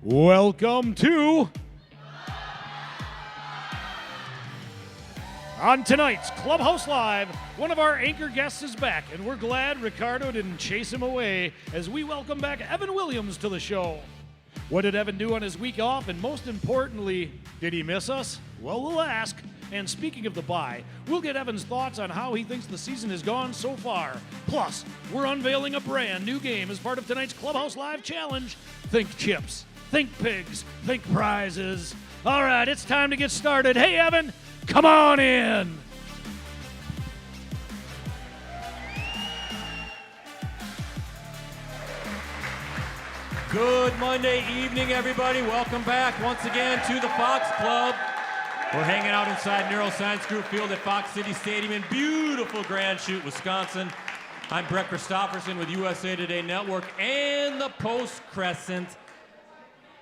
Welcome to... On tonight's Clubhouse Live, one of our anchor guests is back, and we're glad Ricardo didn't chase him away as we welcome back Evan Williams to the show. What did Evan do on his week off, and most importantly, did he miss us? Well, we'll ask. And speaking of the bye, we'll get Evan's thoughts on how he thinks the season has gone so far. Plus, we're unveiling a brand new game as part of tonight's Clubhouse Live Challenge. Think chips, think pigs, think prizes. All right, it's time to get started. Hey, Evan, come on in. Good Monday evening, everybody. Welcome back once again to the Fox Club. We're hanging out inside Neuroscience Group Field at Fox City Stadium in beautiful Grand Chute, Wisconsin. I'm Brett Christopherson with USA Today Network and the Post Crescent.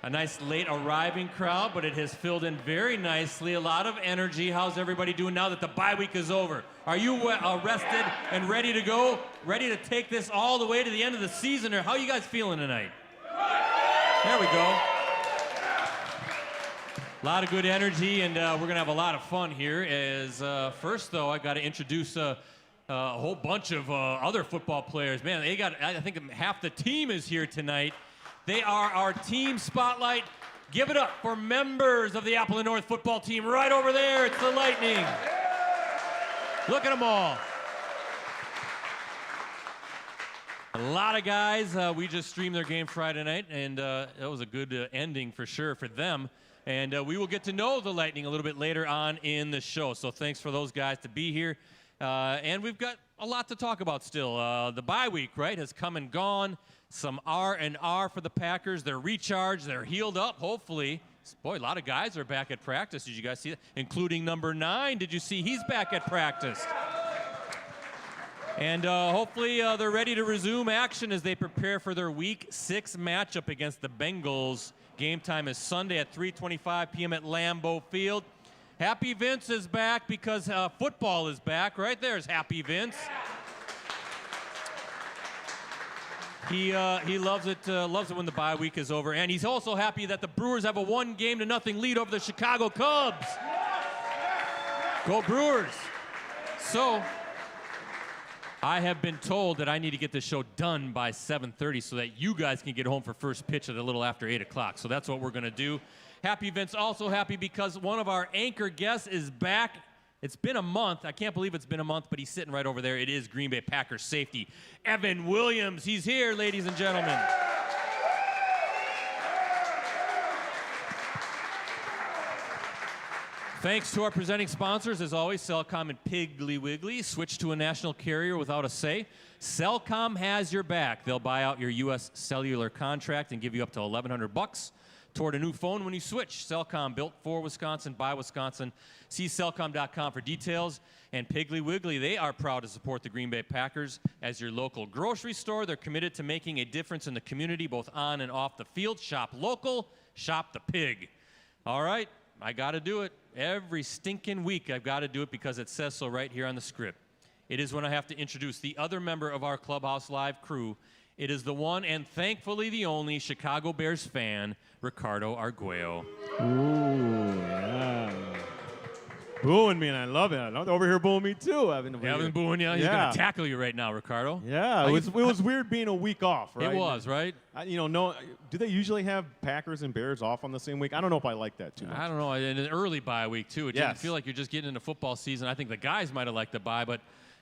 A nice late arriving crowd, but it has filled in very nicely. A lot of energy. How's everybody doing now that the bye week is over? Are you rested and ready to go? Ready to take this all the way to the end of the season? Or how are you guys feeling tonight? There we go. A lot of good energy, and we're going to have a lot of fun here. First, though, I got to introduce a whole bunch of other football players. Man, I think half the team is here tonight. They are our team spotlight. Give it up for members of the Apple and North football team right over there. It's the Lightning. Look at them all. A lot of guys. We just streamed their game Friday night, and that was a good ending for sure for them. And we will get to know the Lightning a little bit later on in the show. So thanks for those guys to be here. And we've got a lot to talk about still. The bye week, right, has come and gone. Some R&R for the Packers. They're recharged. They're healed up, hopefully. Boy, a lot of guys are back at practice. Did you guys see that? Including number 9. Did you see he's back at practice? And hopefully they're ready to resume action as they prepare for their Week 6 matchup against the Bengals. Game time is Sunday at 3:25 p.m. at Lambeau Field. Happy Vince is back because football is back. Right there's Happy Vince. He loves it when the bye week is over, and he's also happy that the Brewers have a 1-0-0 lead over the Chicago Cubs. Go Brewers! So I have been told that I need to get this show done by 7:30 so that you guys can get home for first pitch at a little after 8 o'clock. So that's what we're going to do. Happy Vince, also happy because one of our anchor guests is back. It's been a month. I can't believe it's been a month, but he's sitting right over there. It is Green Bay Packers safety, Evan Williams. He's here, ladies and gentlemen. Thanks to our presenting sponsors, as always, Cellcom and Piggly Wiggly. Switch to a national carrier without a say. Cellcom has your back. They'll buy out your U.S. cellular contract and give you up to $1,100 toward a new phone when you switch. Cellcom, built for Wisconsin, by Wisconsin. See Cellcom.com for details. And Piggly Wiggly, they are proud to support the Green Bay Packers as your local grocery store. They're committed to making a difference in the community, both on and off the field. Shop local, shop the pig. All right, I got to do it. Every stinking week I've got to do it because it says so right here on the script. It is when I have to introduce the other member of our Clubhouse Live crew. It is the one and thankfully the only Chicago Bears fan, Ricardo Arguello. Ooh, yeah. Booing me, and I love it. Over here booing me, too. Evan booing you? He's going to tackle you right now, Ricardo. Yeah, it was weird being a week off, right? It was, right? Do they usually have Packers and Bears off on the same week? I don't know if I like that too much. I don't know. In an early bye week, too. It didn't feel like you're just getting into football season. I think the guys might have liked the bye, but,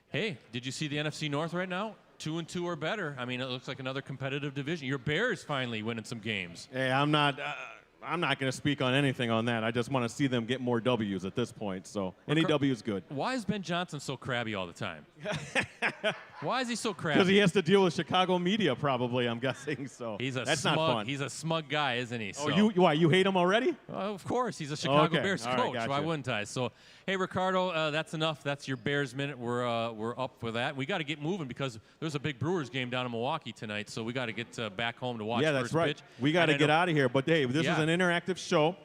hey, did you see the NFC North right now? 2-2 or better. I mean, it looks like another competitive division. Your Bears finally winning some games. Hey, I'm not going to speak on anything on that. I just want to see them get more W's at this point. So any W is good. Why is Ben Johnson so crabby all the time? Why is he so crabby? Because he has to deal with Chicago media, probably. I'm guessing. So that's not fun. He's a smug guy, isn't he? So. Oh, you hate him already? Of course, he's a Chicago Bears coach. Right, gotcha. Why wouldn't I? So, hey, Ricardo, that's enough. That's your Bears minute. We're up for that. We got to get moving because there's a big Brewers game down in Milwaukee tonight. So we got to get back home to watch. Yeah, that's right. Pitch. We got to get out of here. But hey, this is an interactive show.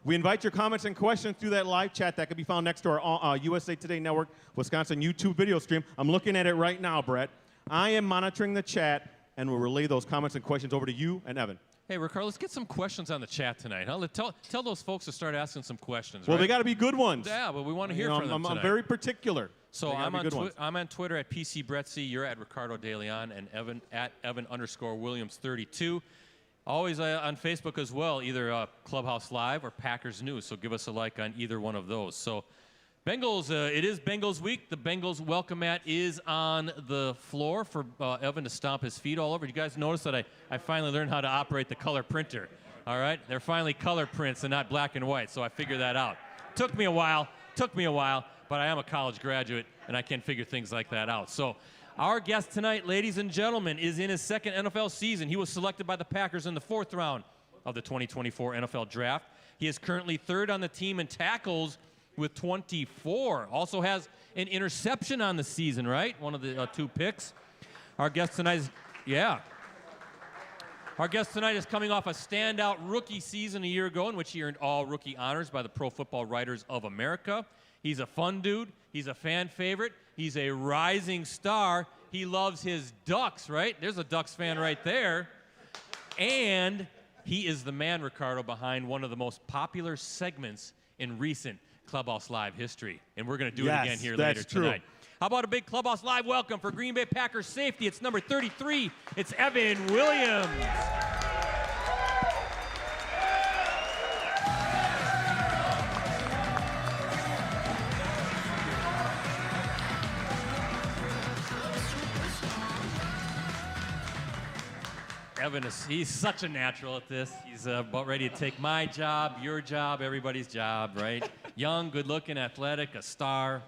We invite your comments and questions through that live chat that can be found next to our USA Today Network Wisconsin YouTube video stream. I'm looking at it right now, Brett. I am monitoring the chat and will relay those comments and questions over to you and Evan. Hey, Ricardo, let's get some questions on the chat tonight. Huh? Tell those folks to start asking some questions. Well, right? they got to be good ones. Yeah, but we want to hear from them tonight. I'm very particular. So I'm on Twitter at PC Bretzi. You're at Ricardo De Leon, and Evan at Evan_Williams32. Always on Facebook as well, either Clubhouse Live or Packers News. So give us a like on either one of those. So Bengals, it is Bengals week. The Bengals welcome mat is on the floor for Evan to stomp his feet all over. You guys notice that I finally learned how to operate the color printer. All right, they're finally color prints and not black and white. So I figured that out. Took me a while, but I am a college graduate and I can figure things like that out. So our guest tonight, ladies and gentlemen, is in his second NFL season. He was selected by the Packers in the 4th round of the 2024 NFL Draft. He is currently 3rd on the team in tackles with 24. Also has an interception on the season, right? One of the 2 picks. Our guest tonight is coming off a standout rookie season a year ago in which he earned all rookie honors by the Pro Football Writers of America. He's a fun dude. He's a fan favorite. He's a rising star. He loves his Ducks, right? There's a Ducks fan right there. And he is the man, Ricardo, behind one of the most popular segments in recent Clubhouse Live history. And we're going to do it again here later tonight. How about a big Clubhouse Live welcome for Green Bay Packers safety? It's number 33. It's Evan Williams. Evan, he's such a natural at this. He's about ready to take my job, your job, everybody's job, right? Young, good-looking, athletic, a star.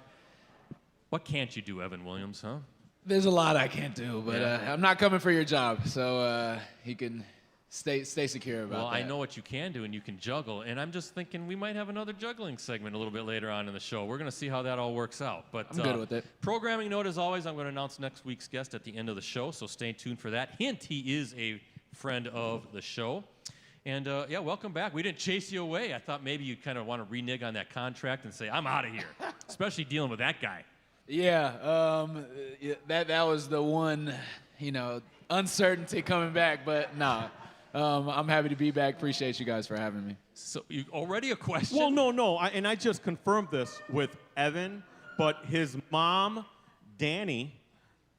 What can't you do, Evan Williams, huh? There's a lot I can't do, but I'm not coming for your job, so he can stay secure about that. Well, I know what you can do, and you can juggle, and I'm just thinking we might have another juggling segment a little bit later on in the show. We're going to see how that all works out. But I'm good with it. Programming note, as always, I'm going to announce next week's guest at the end of the show, so stay tuned for that. Hint, he is a friend of the show. And, yeah, welcome back. We didn't chase you away. I thought maybe you kind of want to renege on that contract and say, I'm out of here, especially dealing with that guy. Yeah, that was the one, uncertainty coming back, but nah. I'm happy to be back. Appreciate you guys for having me. So you already a question? Well, no. I just confirmed this with Evan, but his mom, Danny,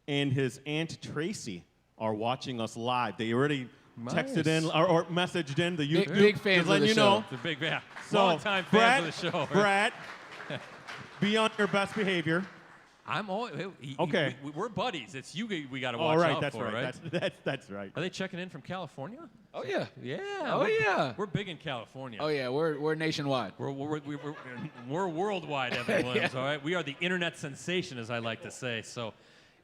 and his aunt, Tracy, are watching us live. They already texted in or messaged in the YouTube. Big fans of the show. It's a big fan. So, long-time fans of the show. Brad, be on your best behavior. I'm all okay. We're buddies. It's you we got to watch out that's for, right? That's right. Are they checking in from California? Oh yeah. Yeah. Oh yeah. We're big in California. Oh yeah. We're nationwide. We're worldwide, Evan Williams. Yeah. All right. We are the internet sensation, as I like to say. So,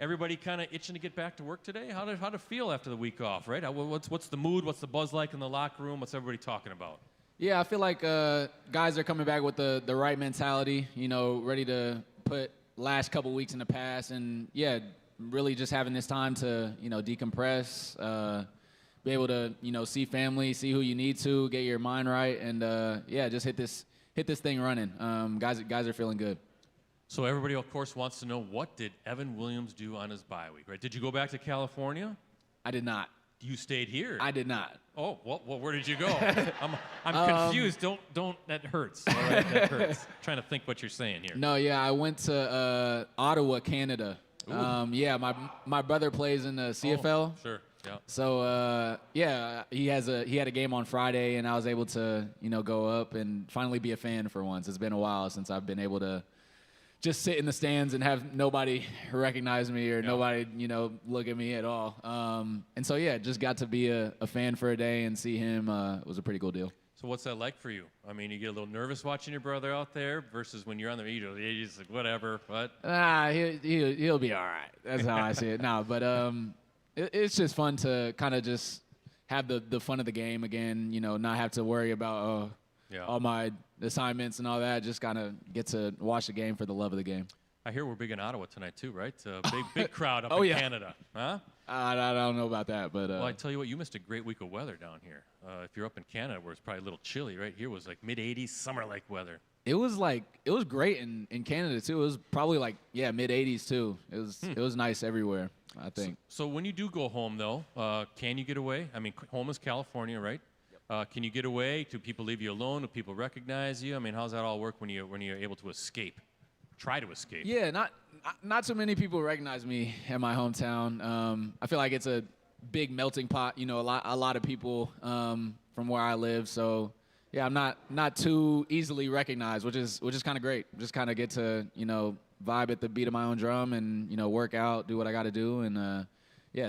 everybody kind of itching to get back to work today. How to feel after the week off, right? What's the mood? What's the buzz like in the locker room? What's everybody talking about? Yeah, I feel like guys are coming back with the right mentality. Ready to put last couple weeks in the past, and yeah, really just having this time to decompress, be able to see family, see who you need to, get your mind right, and yeah, just hit this thing running. Guys are feeling good. So everybody, of course, wants to know, what did Evan Williams do on his bye week? Right? Did you go back to California? I did not. You stayed here. I did not. Oh, well, where did you go? I'm confused. Don't. That hurts. All right, that hurts. Trying to think what you're saying here. No, yeah, I went to Ottawa, Canada. Yeah, my brother plays in the CFL. Oh, sure. Yeah. So yeah, he had a game on Friday, and I was able to go up and finally be a fan for once. It's been a while since I've been able to just sit in the stands and have nobody recognize me or nobody, look at me at all. And so, yeah, just got to be a fan for a day and see him. It was a pretty cool deal. So what's that like for you? I mean, you get a little nervous watching your brother out there versus when you're on the media. You're just like, whatever, what? He'll be all right. That's how I see it now. But it's just fun to kind of just have the fun of the game again, not have to worry about all my assignments and all that. Just kind of get to watch the game for the love of the game. I hear we're big in Ottawa tonight too, right? Big crowd up in Canada, huh? I don't know about that, but well, I tell you what, you missed a great week of weather down here. If you're up in Canada, where it's probably a little chilly, right? Here was like mid-80s, summer-like weather. It was great in Canada too. It was probably like mid-80s too. It was nice everywhere. I think. So when you do go home, though, can you get away? I mean, home is California, right? Yep. Can you get away? Do people leave you alone? Do people recognize you? I mean, how's that all work when you're able to escape? Try to escape. Yeah, not so many people recognize me in my hometown. I feel like it's a big melting pot. You know, a lot of people from where I live. So yeah, I'm not too easily recognized, which is kind of great. Just kind of get to vibe at the beat of my own drum and work out, do what I got to do, and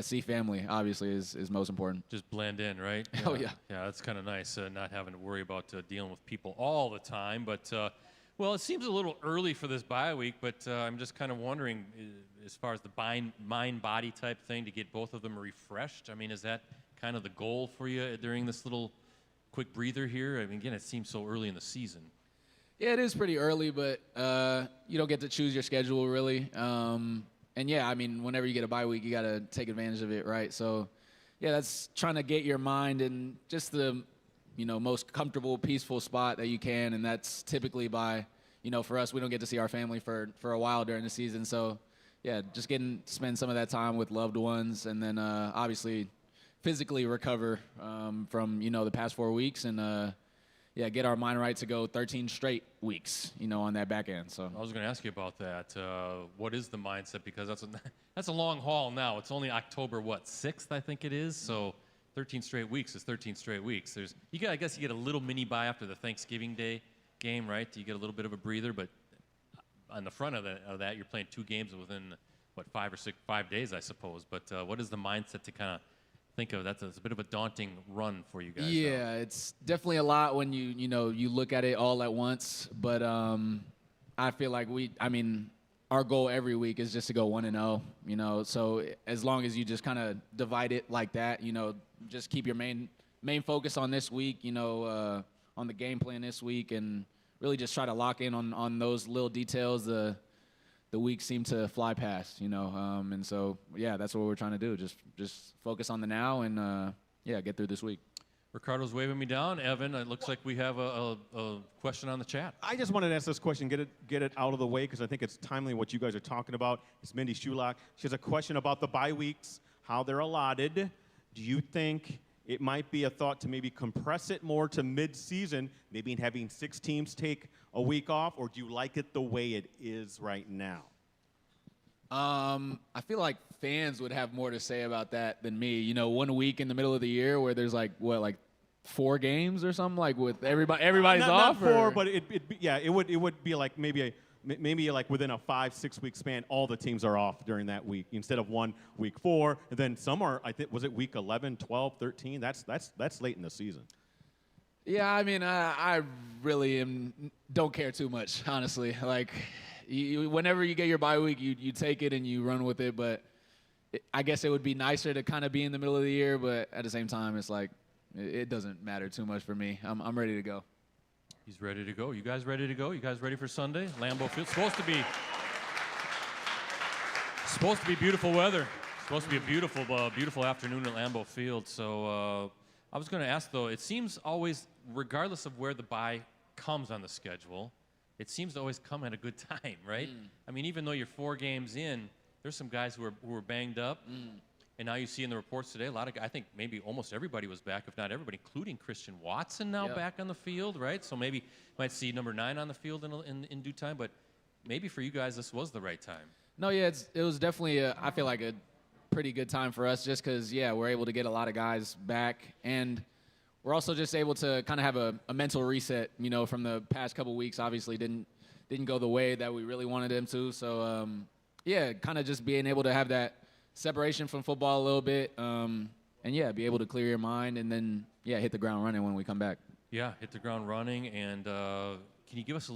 see family obviously is most important. Just blend in, right? Oh yeah. Yeah, that's kind of nice, not having to worry about dealing with people all the time, but. Well, it seems a little early for this bye week, but I'm just kind of wondering, as far as the mind-body type thing, to get both of them refreshed. I mean, is that kind of the goal for you during this little quick breather here? I mean, again, it seems so early in the season. Yeah, it is pretty early, but you don't get to choose your schedule, really. And, yeah, I mean, whenever you get a bye week, you got to take advantage of it, right? So, yeah, that's trying to get your mind in just the most comfortable, peaceful spot that you can, and that's typically by, for us, we don't get to see our family for a while during the season. So, yeah, just spend some of that time with loved ones, and then obviously physically recover from, the past 4 weeks, and, get our mind right to go 13 straight weeks, on that back end. So I was going to ask you about that. What is the mindset? Because that's a long haul now. It's only October, 6th, I think it is, so 13 straight weeks is 13 straight weeks. I guess you get a little mini bye after the Thanksgiving Day game, right? You get a little bit of a breather, but on the front of that, you're playing 2 games within 5 days, I suppose. But what is the mindset to kind of think of? That's a bit of a daunting run for you guys. Yeah, it's definitely a lot when you look at it all at once. But I feel like our goal every week is just to go 1-0. So as long as you just kind of divide it like that, just keep your main focus on this week, on the game plan this week, and really just try to lock in on those little details. The weeks seem to fly past, and so yeah, that's what we're trying to do. Just focus on the now and get through this week. Ricardo's waving me down. Evan, it looks like we have a question on the chat. I just wanted to ask this question, get it out of the way, because I think it's timely what you guys are talking about. It's Mindy Shulock. She has a question about the bye weeks, how they're allotted. Do you think it might be a thought to maybe compress it more to mid-season, maybe having 6 teams take a week off, or do you like it the way it is right now? I feel like fans would have more to say about that than me. 1 week in the middle of the year where there's 4 games or something, with everybody's off. Not 4, but it would be like maybe within a 5-6 week span, all the teams are off during that week instead of week 4, and then some are. I think was it week 11, 12, 13. That's late in the season. Yeah, I really don't care too much, honestly. Whenever you get your bye week, you take it and you run with it. But I guess it would be nicer to kind of be in the middle of the year. But at the same time, it's it doesn't matter too much for me. I'm ready to go. He's ready to go. You guys ready to go? You guys ready for Sunday? Lambeau Field. Supposed to be beautiful weather. Supposed to be a beautiful afternoon at Lambeau Field. So I was going to ask, though, it seems always, regardless of where the bye comes on the schedule, it seems to always come at a good time, right? I mean, even though you're 4 games in, there's some guys who were banged up. And now you see in the reports today, I think maybe almost everybody was back, if not everybody, including Christian Watson now back on the field, right? So maybe you might see number 9 on the field in due time, but maybe for you guys, this was the right time. No, yeah, it was definitely, I feel like a pretty good time for us just because, we're able to get a lot of guys back. And we're also just able to kind of have a mental reset, from the past couple weeks. Obviously didn't go the way that we really wanted them to. So, kind of just being able to have that separation from football a little bit, and be able to clear your mind and then hit the ground running when we come back. Yeah, hit the ground running. And can you give us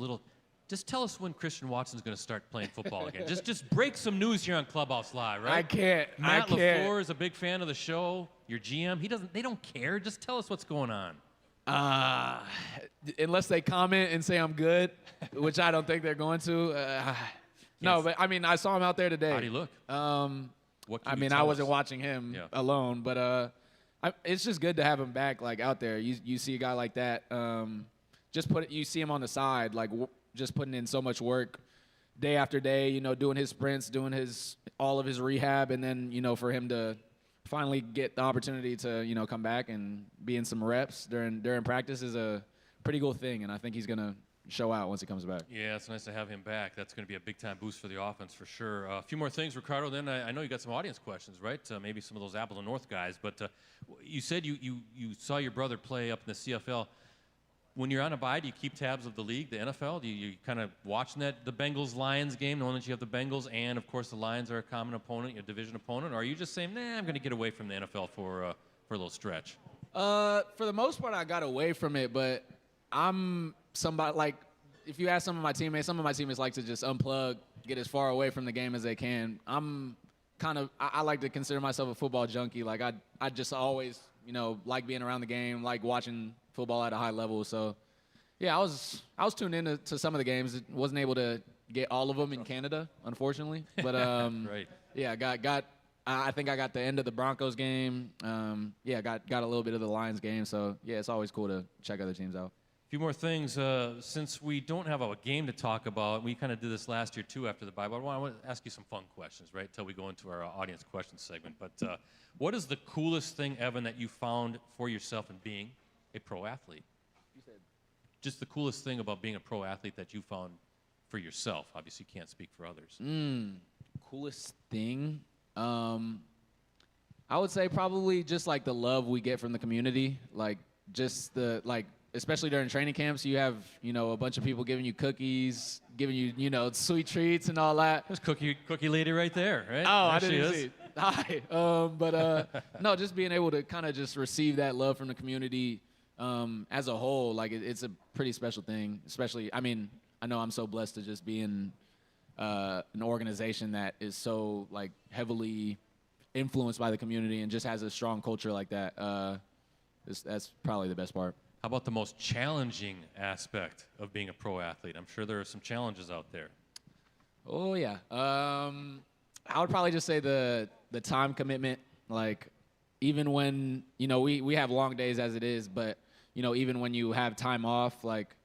just tell us when Christian Watson's going to start playing football again. just break some news here on Clubhouse Live, right? I can't. Matt LaFleur is a big fan of the show. Your GM, they don't care. Just tell us what's going on. Unless they comment and say I'm good, which I don't think they're going to. No, but I saw him out there today. How do you look? I wasn't watching him alone, but it's just good to have him back, out there. You see a guy like that, you see him on the side, just putting in so much work, day after day, doing his sprints, doing all of his rehab, and then, for him to finally get the opportunity to, come back and be in some reps during practice is a pretty cool thing, and I think he's going to show out once he comes back. Yeah, it's nice to have him back. That's going to be a big-time boost for the offense for sure. A few more things, Ricardo, then I know you got some audience questions, right? Maybe some of those Apple and North guys, but you said you saw your brother play up in the CFL. When you're on a bye, do you keep tabs of the league, the NFL? Do you kind of watching the Bengals-Lions game, knowing that you have the Bengals and, of course, the Lions are a common opponent, your division opponent? Or are you just saying, nah, I'm going to get away from the NFL for a little stretch? For the most part, I got away from it, but I'm somebody, like, if you ask some of my teammates like to just unplug, get as far away from the game as they can. I'm I like to consider myself a football junkie. Like, I just always, like being around the game, like watching football at a high level. So, yeah, I was tuned in to some of the games. Wasn't able to get all of them in Canada, unfortunately. But, right. Yeah, I think I got the end of the Broncos game. Yeah, got a little bit of the Lions game. So, yeah, it's always cool to check other teams out. A few more things. Since we don't have a game to talk about, we kind of did this last year, too, after the bye. But I want to ask you some fun questions, right, until we go into our audience questions segment. But what is the coolest thing, Evan, that you found for yourself in being a pro athlete? You said just the coolest thing about being a pro athlete that you found for yourself. Obviously, you can't speak for others. Coolest thing? I would say probably just, like, the love we get from the community. Like, just especially during training camps, you have, a bunch of people giving you cookies, giving you, sweet treats and all that. There's cookie lady right there, right? Oh, there I didn't see it. Hi. No, just being able to kind of just receive that love from the community as a whole, like, it's a pretty special thing. Especially, I mean, I know I'm so blessed to just be in an organization that is so, like, heavily influenced by the community and just has a strong culture like that. That's probably the best part. How about the most challenging aspect of being a pro athlete? I'm sure there are some challenges out there. Oh, yeah. I would probably just say the time commitment. Like, even when, we have long days as it is, but, even when you have time off, like,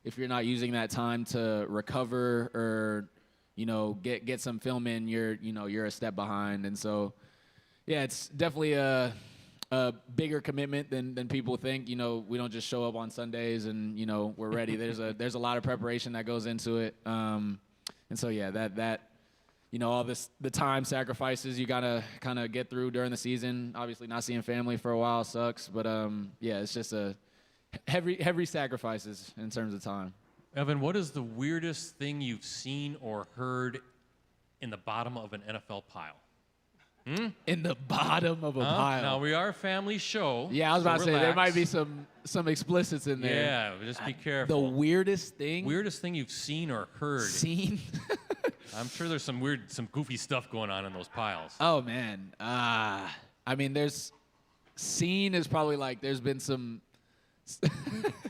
if you're not using that time to recover or, get some film in, you're a step behind. And so, yeah, it's definitely a bigger commitment than people think. We don't just show up on Sundays and, we're ready. There's a lot of preparation that goes into it. And so, yeah, that all the time sacrifices you gotta kind of get through during the season. Obviously, not seeing family for a while sucks, but yeah, it's just a heavy sacrifices in terms of time. Evan, what is the weirdest thing you've seen or heard in the bottom of an NFL pile? In the bottom of a pile. Now, we are a family show. Yeah, I was about to say, there might be some explicits in there. Yeah, just be careful. The weirdest thing? Weirdest thing you've seen or heard. Seen? I'm sure there's some goofy stuff going on in those piles. Oh, man. I mean, seen is probably like, there's been some,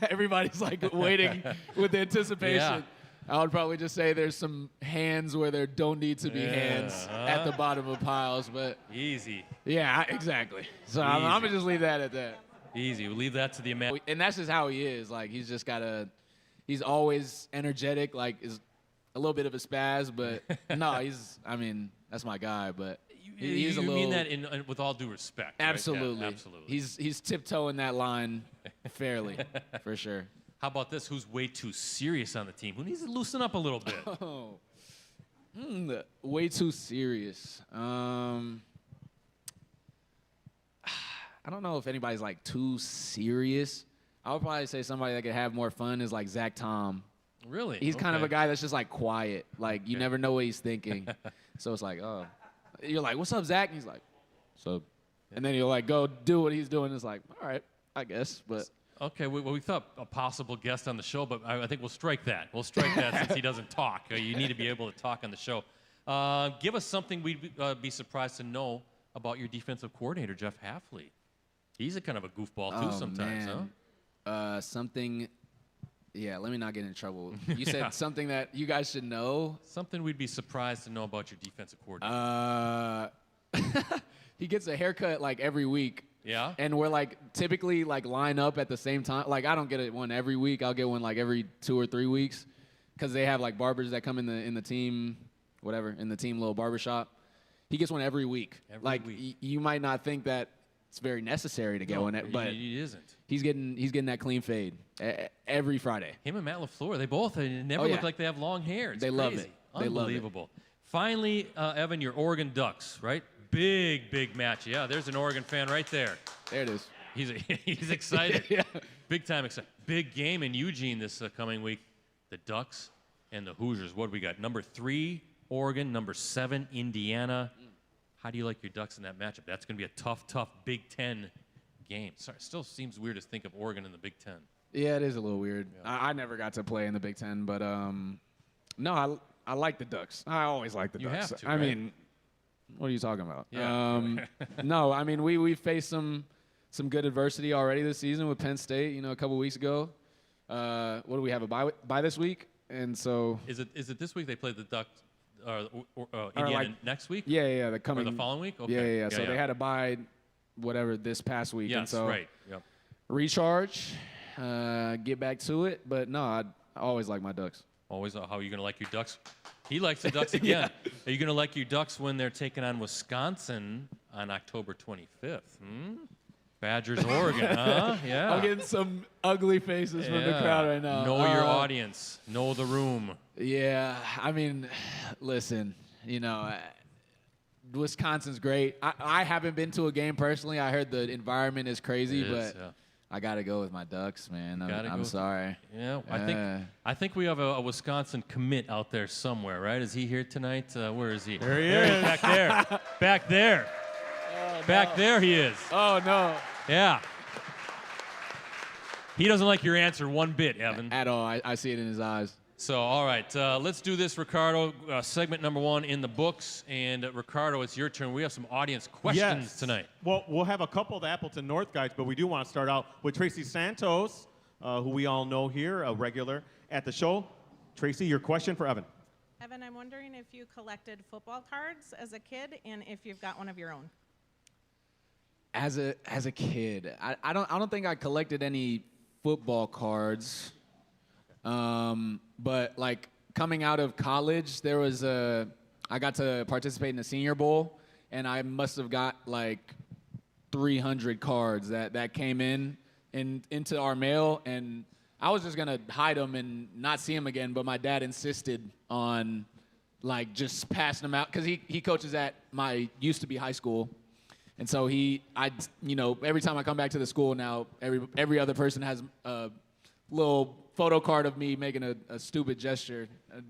everybody's like waiting with anticipation. Yeah. I would probably just say there's some hands where there don't need to be hands at the bottom of piles, but Easy. yeah, exactly. So I'm gonna just leave that at that. Easy. We'll leave that to the man. And that's just how he is. Like, he's always energetic. Like, is a little bit of a spaz, but no, that's my guy. But he's a little. You mean that with all due respect? Absolutely. Right? Yeah, absolutely. He's tiptoeing that line fairly, for sure. How about this? Who's way too serious on the team? Who needs to loosen up a little bit? Oh, way too serious. I don't know if anybody's like too serious. I would probably say somebody that could have more fun is like Zach Tom. Really? He's kind of a guy that's just like quiet. Like, you never know what he's thinking. So it's like, oh, you're like, what's up, Zach? And he's like, what's up? And then you'll like go do what he's doing. It's like, all right, I guess, but. Okay, we thought a possible guest on the show, but I think we'll strike that. We'll strike that since he doesn't talk. You need to be able to talk on the show. Give us something we'd be surprised to know about your defensive coordinator, Jeff Hafley. He's a kind of a goofball, too, sometimes, huh? Something, yeah, let me not get in trouble. You said something that you guys should know? Something we'd be surprised to know about your defensive coordinator. He gets a haircut, like, every week. Yeah? And we're, like, typically, like, line up at the same time. Like, I don't get one every week. I'll get one, like, every 2 or 3 weeks. because they have like barbers that come in the team, whatever, in the team little barbershop. He gets one every week. You might not think that it's very necessary to get one, but it isn't. He's getting that clean fade every Friday. Him and Matt LaFleur, they both never look like they have long hair. It's they crazy. love it. They Unbelievable. love it. Finally, Evan, your Oregon Ducks, right? Big match. Yeah, there's an Oregon fan right there. There it is. He's excited. Yeah. Big time excited. Big game in Eugene this coming week. The Ducks and the Hoosiers. What do we got? Number 3, Oregon. Number 7, Indiana. How do you like your Ducks in that matchup? That's going to be a tough Big Ten game. Sorry, still seems weird to think of Oregon in the Big Ten. Yeah, it is a little weird. Yeah. I never got to play in the Big Ten, but no, I like the Ducks. I always like the Ducks. You have to, I mean, what are you talking about? Yeah. No, I mean we faced some good adversity already this season with Penn State. A couple weeks ago. What do we have, a bye this week? And so is it this week they play the Ducks? Indiana next week? Yeah, the coming or the following week. Okay. Yeah. So they had a bye, whatever, this past week. Yes, and so right. Yep. Recharge, get back to it. But no, I always like my Ducks. Always. How are you going to like your Ducks? He likes the Ducks again. Yeah. Are you going to like your Ducks when they're taking on Wisconsin on October 25th? Badgers, Oregon, huh? Yeah. I'm getting some ugly faces from the crowd right now. Know your audience. Know the room. Yeah. I mean, listen, Wisconsin's great. I haven't been to a game personally. I heard the environment is crazy, but I got to go with my Ducks, man. I'm sorry. Yeah, I think we have a Wisconsin commit out there somewhere, right? Is he here tonight? Where is he? There he is. Back there. Back there. Oh, Back there he is. Oh, no. Yeah. He doesn't like your answer one bit, Evan. At all. I see it in his eyes. So, all right, let's do this, Ricardo. Segment number 1 in the books. And, Ricardo, it's your turn. We have some audience questions tonight. Well, we'll have a couple of the Appleton North guys, but we do want to start out with Tracy Santos, who we all know here, a regular at the show. Tracy, your question for Evan. Evan, I'm wondering if you collected football cards as a kid and if you've got one of your own. As a kid, I don't think I collected any football cards. But like coming out of college, I got to participate in the Senior Bowl, and I must have got like 300 cards that came into our mail, and I was just gonna hide them and not see them again. But my dad insisted on like just passing them out because he coaches at my used to be high school. And so every time I come back to the school now, every other person has a little photo card of me making a stupid gesture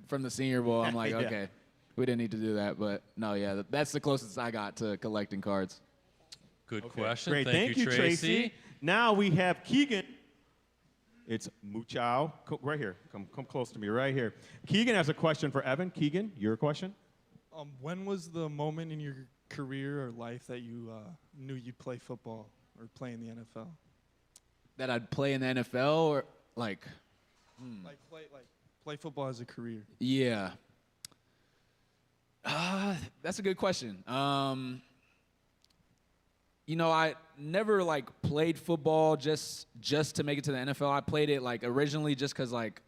from the Senior Bowl. I'm like, okay, we didn't need to do that. But no, yeah, that's the closest I got to collecting cards. Good question. Great. Thank you, Tracy. Now we have Keegan. It's Muchow. Right here. Come close to me right here. Keegan has a question for Evan. Keegan, your question? When was the moment in your career or life that you knew you'd play football or play in the NFL? That I'd play in the NFL or like play football as a career? Yeah. That's a good question. I never like played football just to make it to the NFL. I played it like originally just because like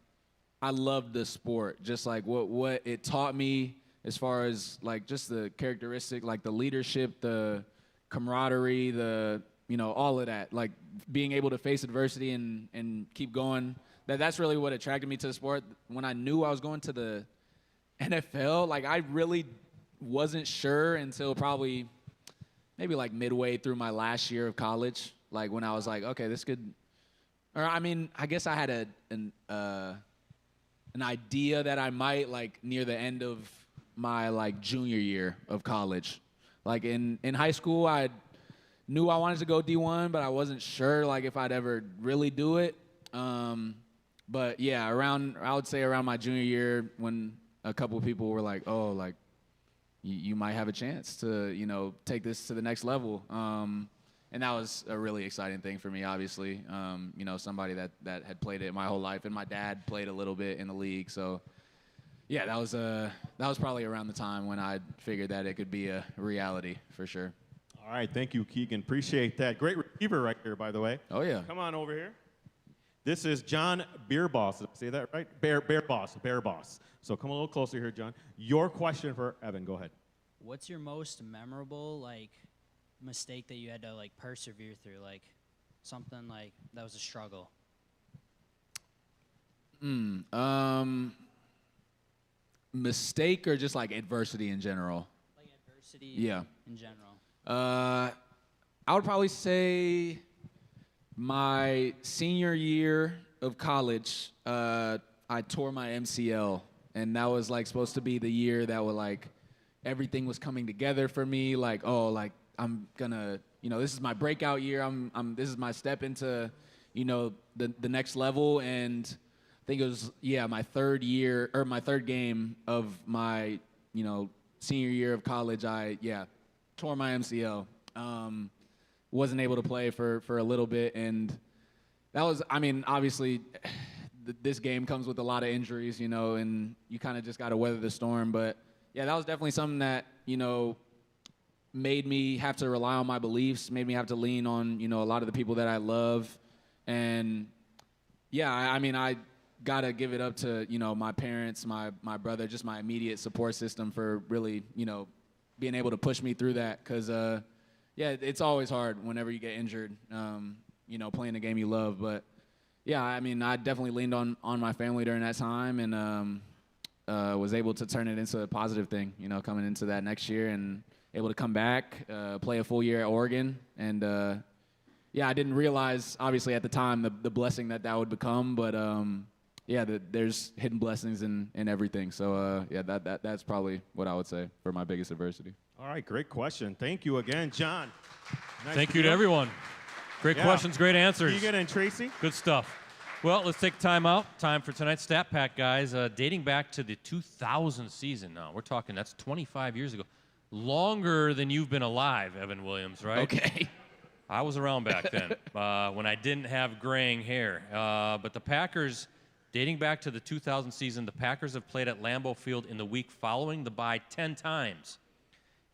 I loved the sport, just like what it taught me as far as like just the characteristic, like the leadership, the camaraderie, all of that, like being able to face adversity and keep going. That's really what attracted me to the sport. When I knew I was going to the NFL, like I really wasn't sure until probably maybe like midway through my last year of college, like when I was like, okay, this could, or I mean, I guess I had an idea that I might like near the end of my like junior year of college. Like in high school, I knew I wanted to go D1, but I wasn't sure like if I'd ever really do it. But yeah, I would say around my junior year when a couple of people were like, oh, like you might have a chance to, take this to the next level. And that was a really exciting thing for me, obviously. Somebody that had played it my whole life, and my dad played a little bit in the league. So yeah, that was probably around the time when I figured that it could be a reality for sure. All right, thank you, Keegan. Appreciate that. Great receiver right here, by the way. Oh, yeah. Come on over here. This is John Beer Boss. Did I say that right? Bear Boss. So come a little closer here, John. Your question for Evan. Go ahead. What's your most memorable mistake that you had to persevere through, something that was a struggle? Mistake or just adversity in general? Adversity. Yeah. In general. I would probably say my senior year of college, I tore my MCL, and that was supposed to be the year that would everything was coming together for me. I'm gonna, this is my breakout year. This is my step into, the next level. And I think it was my third game of my, senior year of college. I tore my MCL. Wasn't able to play for a little bit, and that was, obviously, this game comes with a lot of injuries, and you kind of just got to weather the storm. But that was definitely something that, made me have to rely on my beliefs, made me have to lean on, a lot of the people that I love. And I got to give it up to, my parents, my brother, just my immediate support system for really, being able to push me through that. Because, it's always hard whenever you get injured, playing the game you love. But, I definitely leaned on my family during that time, and was able to turn it into a positive thing, coming into that next year, and able to come back, play a full year at Oregon. And, I didn't realize, obviously, at the time, the blessing that would become. But, there's hidden blessings in everything. So, that's probably what I would say for my biggest adversity. All right, great question. Thank you again, John. Nice Thank you to everyone. Great questions, great answers. You get in, Tracy? Good stuff. Well, let's take time out. Time for tonight's Stat Pack, guys. Dating back to the 2000 season now. We're talking, that's 25 years ago. Longer than you've been alive, Evan Williams, right? Okay. I was around back then when I didn't have graying hair. But the Packers, dating back to the 2000 season, the Packers have played at Lambeau Field in the week following the bye 10 times.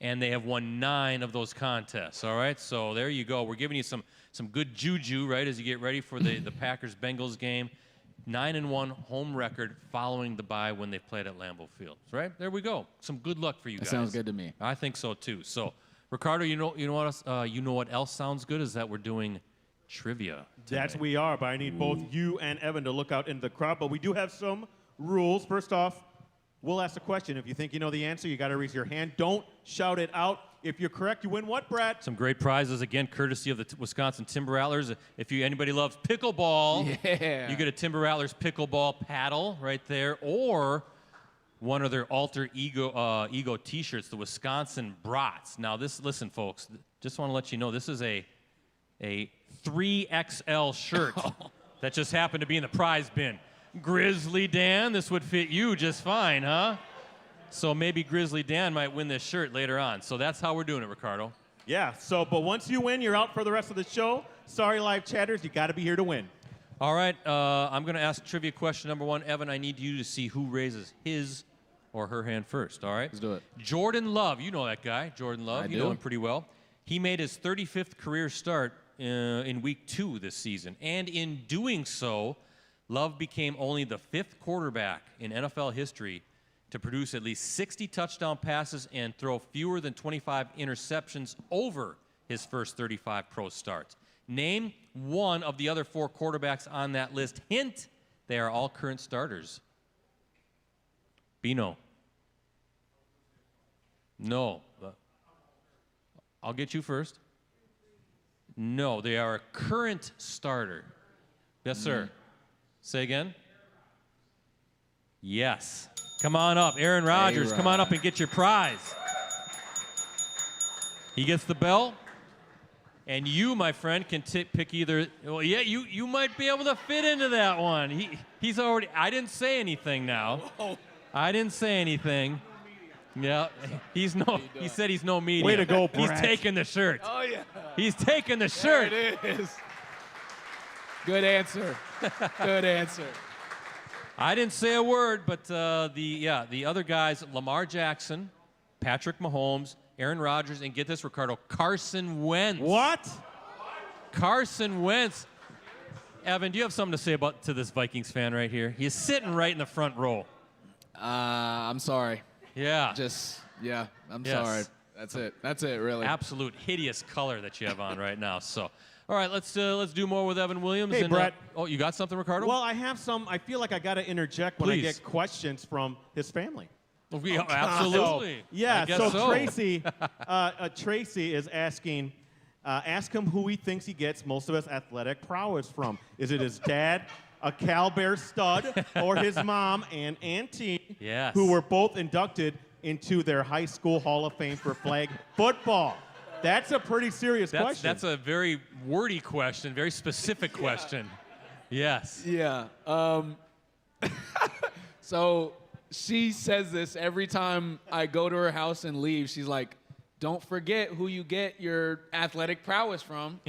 And they have won 9 of those contests, all right? So there you go. We're giving you some good juju, right, as you get ready for the Packers-Bengals game. 9-1 home record following the bye when they played at Lambeau Field, right? There we go. Some good luck for you guys. That sounds good to me. I think so, too. So, Ricardo, you know what else sounds good is that we're doing trivia tonight. That we are, but I need both you and Evan to look out in the crowd. But we do have some rules. First off, we'll ask a question. If you think you know the answer, you got to raise your hand. Don't shout it out. If you're correct, you win what, Brad? Some great prizes, again, courtesy of the Wisconsin Timber Rattlers. If anybody loves pickleball, you get a Timber Rattlers pickleball paddle right there, or one of their alter ego T-shirts, the Wisconsin Brats. Now, listen, folks, just want to let you know this is a 3XL shirt that just happened to be in the prize bin. Grizzly Dan, this would fit you just fine, huh? So maybe Grizzly Dan might win this shirt later on. So that's how we're doing it, Ricardo. Yeah, but once you win, you're out for the rest of the show. Sorry, live chatters, you got to be here to win. All right, I'm going to ask trivia question number 1. Evan, I need you to see who raises his or her hand first, all right? Let's do it. Jordan Love, you know that guy, Jordan Love. You know him pretty well. He made his 35th career start in week 2 this season. And in doing so, Love became only the 5th quarterback in NFL history to produce at least 60 touchdown passes and throw fewer than 25 interceptions over his first 35 pro starts. Name one of the other 4 quarterbacks on that list. Hint, they are all current starters. Bino. No. I'll get you first. No, they are a current starter. Yes, sir. Say again. Yes. Come on up. Aaron Rodgers, come on up and get your prize. He gets the bell. And you, my friend, can pick either. Well, yeah, you might be able to fit into that one. He's already. I didn't say anything now. Whoa. I didn't say anything. Yeah, He said he's no media. Way to go, Brad. He's taking the shirt. Oh, yeah. He's taking the shirt. There it is. Good answer. Good answer. I didn't say a word, but the other guys, Lamar Jackson, Patrick Mahomes, Aaron Rodgers, and get this, Ricardo, Carson Wentz. What? Carson Wentz. Evan, do you have something to say to this Vikings fan right here? He's sitting right in the front row. I'm sorry. Yeah. I'm Yes. sorry. That's it, really. Absolute hideous color that you have on right now. So, all right, let's do more with Evan Williams. Hey, and, Brett. Oh, you got something, Ricardo? Well, I have some. I feel like I got to interject when I Please. get questions from his family. Absolutely. So, yeah. I guess so. Tracy is asking. Ask him who he thinks he gets most of his athletic prowess from. Is it his dad, a Cal Bear stud, or his mom and auntie, Yes. who were both inducted into their high school Hall of Fame for flag football? That's a pretty serious question. That's a very wordy question, very specific question. Yes. Yeah. So she says this every time I go to her house and leave. She's like, don't forget who you get your athletic prowess from.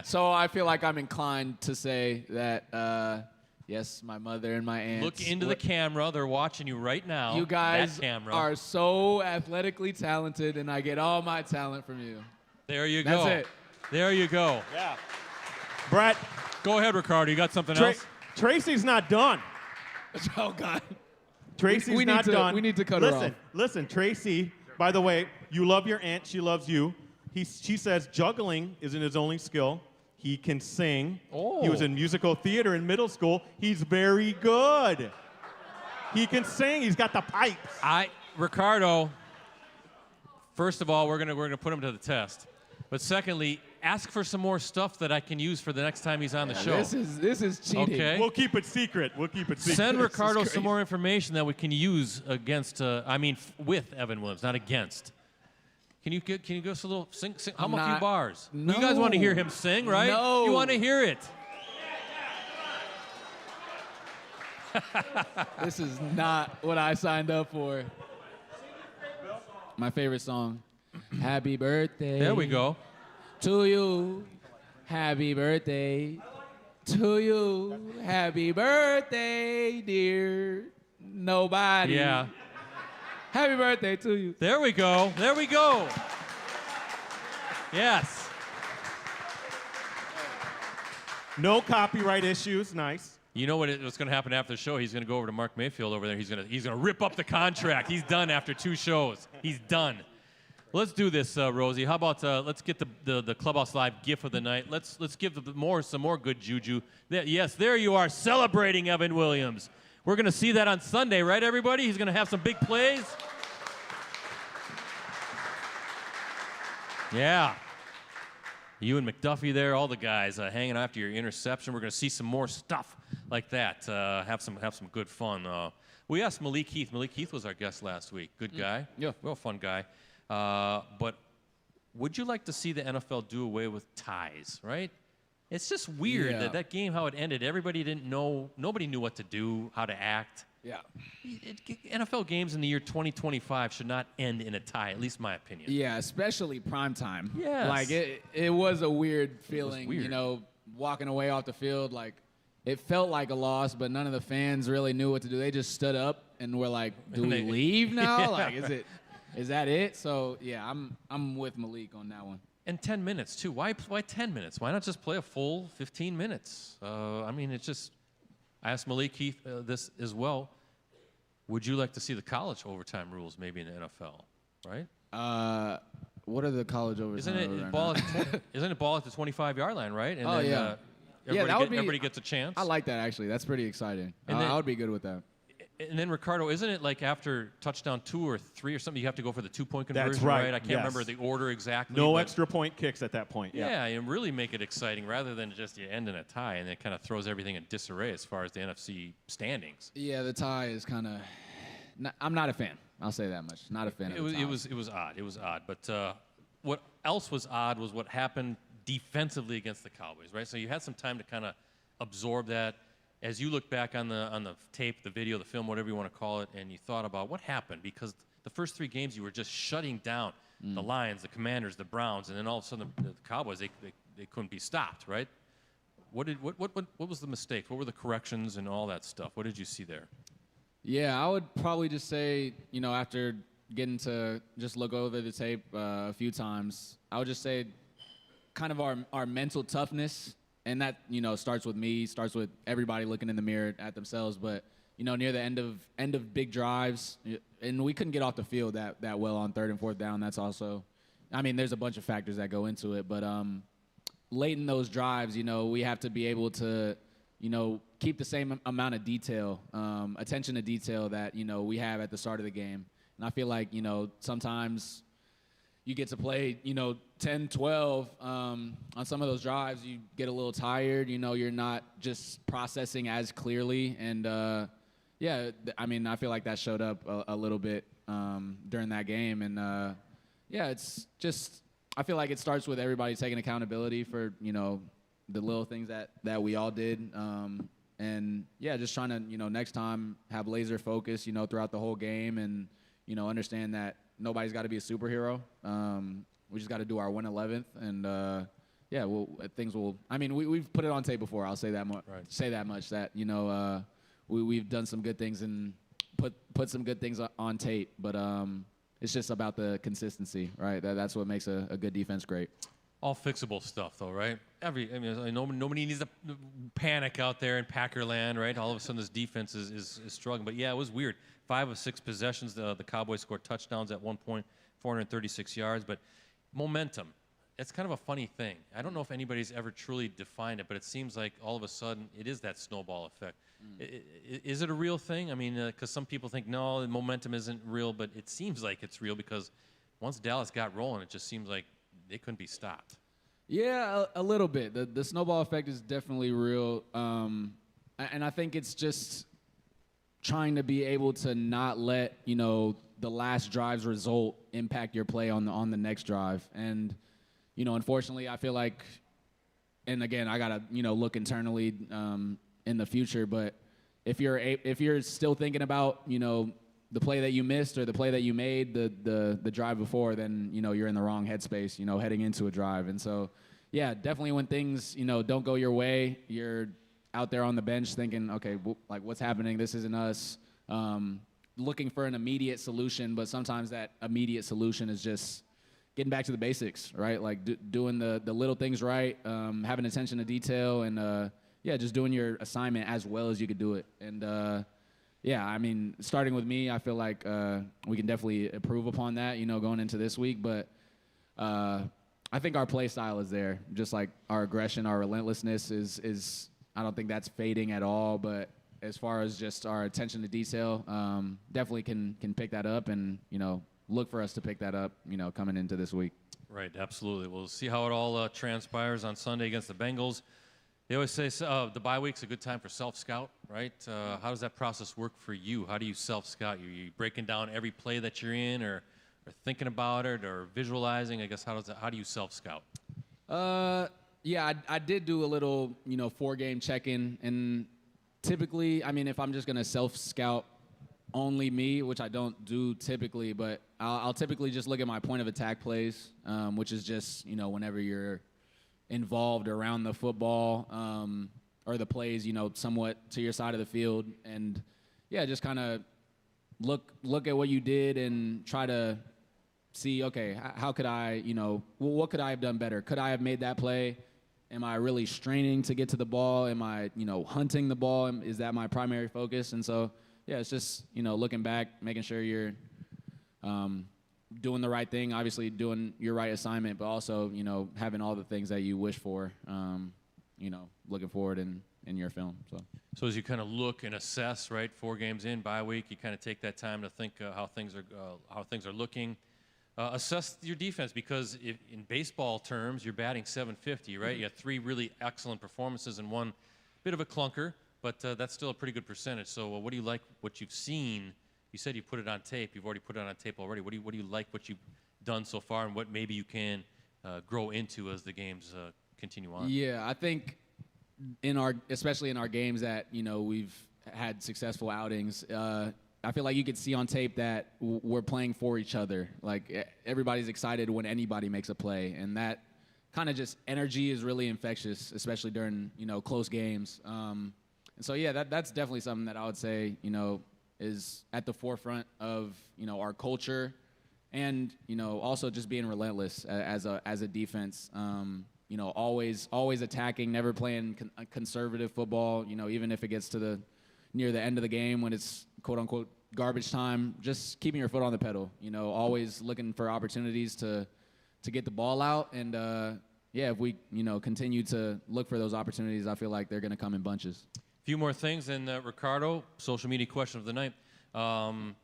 So I feel like I'm inclined to say that, yes, my mother and my aunt. Look into the camera. They're watching you right now. You guys that camera. are so athletically talented, and I get all my talent from you. There you That's go. it. There you go. Yeah. Brett, Go ahead, Ricardo. You got something else? Tracy's not done. Oh, God. Tracy's We need not to- done. we need to cut her off. Listen, Tracy, by the way, you love your aunt, she loves you. She says juggling isn't his only skill. He can sing. Oh. He was in musical theater in middle school. He's very good. He can sing. He's got the pipes. Ricardo, first of all, we're gonna put him to the test. But secondly, ask for some more stuff that I can use for the next time he's on the show. This is cheating. Okay. We'll keep it secret. Send Ricardo some more information that we can use against, with Evan Williams, not against. Can you give us a little sing hum a few bars? No. You guys want to hear him sing, right? No. You want to hear it. This is not what I signed up for. My favorite song. Happy birthday. There we go. To you. Happy birthday. To you. Happy birthday, dear nobody. Yeah. Happy birthday to you. There we go. There we go. Yes. No copyright issues. Nice. You know what's going to happen after the show? He's going to go over to Mark Mayfield over there. He's going to rip up the contract. He's done after 2 shows. He's done. Let's do this, Rosie. How about let's get the Clubhouse Live GIF of the night. Let's give some more good juju. Yes, there you are, celebrating Evan Williams. We're going to see that on Sunday, right, everybody? He's going to have some big plays. Yeah. You and McDuffie there, all the guys hanging after your interception. We're going to see some more stuff like that. Have some good fun. We asked Malik Heath. Malik Heath was our guest last week. Good guy. Yeah. Real fun guy. But would you like to see the NFL do away with ties, right? It's just weird that game, how it ended. Everybody didn't know. Nobody knew what to do, how to act. Yeah. NFL games in the year 2025 should not end in a tie, at least my opinion. Yeah, especially primetime. Yes. Like, it was a weird feeling, weird. you know, walking away off the field. Like, it felt like a loss, but none of the fans really knew what to do. They just stood up and were like, do we leave now? Yeah. Like, is that it? So, yeah, I'm with Malik on that one. And 10 minutes, too. Why 10 minutes? Why not just play a full 15 minutes? It's just... I asked Malik Heath this as well. Would you like to see the college overtime rules maybe in the NFL, right? What are the college overtime Isn't it rules right ball? now? Isn't it ball at the 25-yard line, right? And Oh, then, yeah. everybody gets a chance. I like that, actually. That's pretty exciting. And then- I would be good with that. And then, Ricardo, isn't it like after touchdown 2 or 3 or something, you have to go for the 2-point conversion, That's right, I can't yes. remember the order exactly. No but- extra point kicks at that point. Yeah, and really make it exciting rather than just you end in a tie, and it kind of throws everything in disarray as far as the NFC standings. Yeah, the tie is kind of... I'm not a fan. I'll say that much. Not a fan of the tie. It was odd. It was odd. But what else was odd was what happened defensively against the Cowboys, right? So you had some time to kind of absorb that. As you look back on the tape, the video, the film, whatever you want to call it, and you thought about what happened, because the first 3 games you were just shutting down the Lions, the Commanders, the Browns, and then all of a sudden the Cowboys, they couldn't be stopped, right? What was the mistake? What were the corrections and all that stuff? What did you see there? Yeah, I would probably just say, you know, after getting to just look over the tape a few times, I would just say kind of our mental toughness and that, starts with me, starts with everybody looking in the mirror at themselves. But, near the end of big drives, and we couldn't get off the field that well on 3rd and 4th down. That's also, there's a bunch of factors that go into it. But late in those drives, we have to be able to, keep the same amount of detail, attention to detail that, we have at the start of the game. And I feel like, sometimes you get to play, 10, 12 on some of those drives. You get a little tired. You're not just processing as clearly. And, I feel like that showed up a little bit during that game. And, it's just I feel like it starts with everybody taking accountability for, the little things that we all did. And, just trying to, next time have laser focus, throughout the whole game and, understand that nobody's got to be a superhero. We just got to do our 1/11th, and things will. We've put it on tape before. I'll say that much. Right. Say that much. That we've done some good things and put some good things on tape. But it's just about the consistency, right? That's what makes a good defense great. All fixable stuff, though, right? Nobody needs to panic out there in Packerland, right? All of a sudden, this defense is struggling. But, it was weird. 5 of 6 possessions, the Cowboys scored touchdowns at one point, 436 yards. But momentum, it's kind of a funny thing. I don't know if anybody's ever truly defined it, but it seems like all of a sudden it is that snowball effect. Is it a real thing? Because some people think, no, momentum isn't real, but it seems like it's real because once Dallas got rolling, it just seems like they couldn't be stopped. Yeah, a little bit. The snowball effect is definitely real. And I think it's just trying to be able to not let, the last drive's result impact your play on the next drive. And, unfortunately, I feel like, and again, I got to, look internally in the future, but if you're still thinking about, the play that you missed or the play that you made the drive before, then, you're in the wrong headspace, heading into a drive. And so, definitely when things, don't go your way, you're out there on the bench thinking, okay, what's happening? This isn't us. Looking for an immediate solution, but sometimes that immediate solution is just getting back to the basics, right? Like doing the little things right, having attention to detail, and just doing your assignment as well as you could do it. And starting with me, I feel like we can definitely improve upon that, going into this week. But I think our play style is there. Just like our aggression, our relentlessness is I don't think that's fading at all. But as far as just our attention to detail, definitely can pick that up and, look for us to pick that up, coming into this week. Right, absolutely. We'll see how it all transpires on Sunday against the Bengals. They always say the bye week's a good time for self-scout, right? How does that process work for you? How do you self-scout? Are you breaking down every play that you're in or thinking about it or visualizing? I guess how do you self-scout? I did do a little, 4-game check-in. And typically, if I'm just going to self-scout only me, which I don't do typically, but I'll typically just look at my point of attack plays, which is just, whenever you're involved around the football or the plays, somewhat to your side of the field. And, just kind of look at what you did and try to see, okay, how could I, what could I have done better? Could I have made that play? Am I really straining to get to the ball? Am I, hunting the ball? Is that my primary focus? And so, it's just, looking back, making sure you're doing the right thing, obviously doing your right assignment, but also, having all the things that you wish for, looking forward in your film. So as you kind of look and assess, right, 4 games in, bye week, you kind of take that time to think how things are looking. Assess your defense, because in baseball terms, you're batting .750, right? You had 3 really excellent performances and 1 bit of a clunker, but that's still a pretty good percentage. So what do you like, what you've seen? You said you put it on tape. You've already put it on tape already. What do you like what you've done so far, and what maybe you can grow into as the games continue on? Yeah, I think especially in our games that, we've had successful outings, I feel like you could see on tape that we're playing for each other. Like, everybody's excited when anybody makes a play, and that kind of just energy is really infectious, especially during, close games. And so, that's definitely something that I would say, is at the forefront of, our culture, and, also just being relentless as a defense. always attacking, never playing conservative football. Even if it gets to near the end of the game when it's quote unquote garbage time, just keeping your foot on the pedal. Always looking for opportunities to get the ball out. And if we continue to look for those opportunities, I feel like they're going to come in bunches. A few more things, and Ricardo, social media question of the night.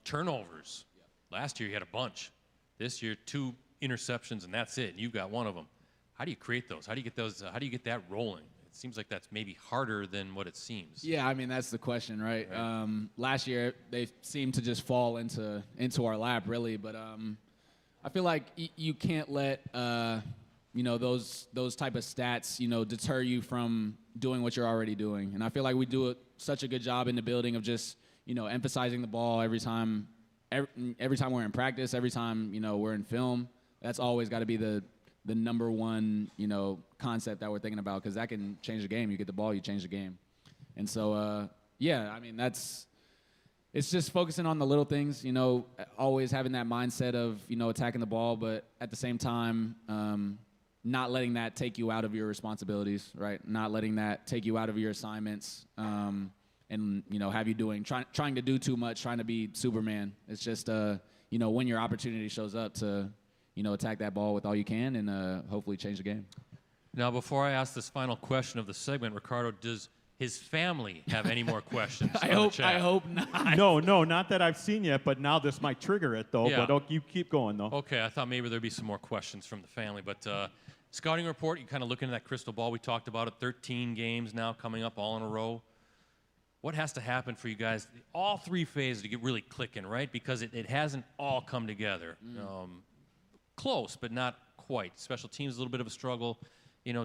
Turnovers. Last year you had a bunch. This year 2 interceptions and that's it. And you've got one of them. How do you create those? How do you get those? How do you get that rolling? It seems like that's maybe harder than what it seems. Yeah, I mean that's the question, right? Last year they seemed to just fall into our lap, really. But I feel like you can't let those type of stats deter you from doing what you're already doing. And I feel like we do such a good job in the building of just emphasizing the ball every time we're in practice, every time we're in film. That's always got to be the number one concept that we're thinking about, because that can change the game. You get the ball, you change the game. And so I mean it's just focusing on the little things, always having that mindset of attacking the ball, but at the same time not letting that take you out of your responsibilities, right? Not letting that take you out of your assignments, and have you trying to do too much, trying to be Superman. It's just when your opportunity shows up to attack that ball with all you can and hopefully change the game. Now, before I ask this final question of the segment, Ricardo, does his family have any more questions? I hope not. No, not that I've seen yet, but now this might trigger it, though. Yeah. But you keep going, though. Okay, I thought maybe there'd be some more questions from the family. But scouting report, you kind of looking at that crystal ball. We talked about it, 13 games now coming up all in a row. What has to happen for you guys, all 3 phases, to get really clicking, right? Because it hasn't all come together. Close, but not quite. Special teams, a little bit of a struggle.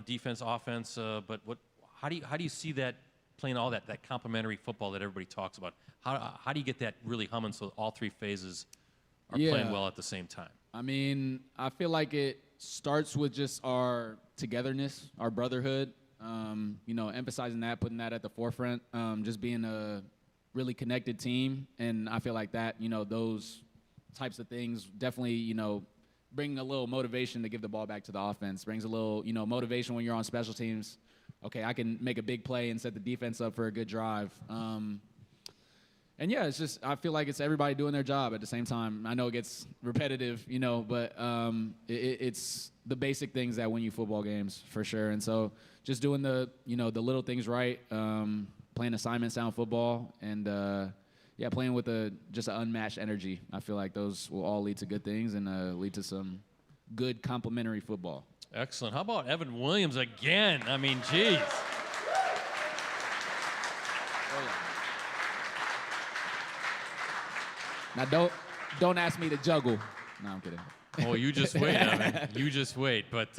Defense, offense. But how do you see that playing all that complementary football that everybody talks about? How do you get that really humming so all 3 phases are playing well at the same time? I mean, I feel like it starts with just our togetherness, our brotherhood. Emphasizing that, putting that at the forefront, just being a really connected team. And I feel like that, those types of things definitely, bring a little motivation to give the ball back to the offense, brings a little, motivation when you're on special teams. Okay, I can make a big play and set the defense up for a good drive. And yeah, it's just, I feel like it's everybody doing their job at the same time. I know it gets repetitive, but it's the basic things that win you football games for sure. And so just doing the little things right, playing assignment sound football, and playing with just an unmatched energy. I feel like those will all lead to good things and lead to some good complementary football. Excellent. How about Evan Williams again? I mean, geez. Now don't ask me to juggle. No, I'm kidding. Oh, you just wait, Evan. You just wait. But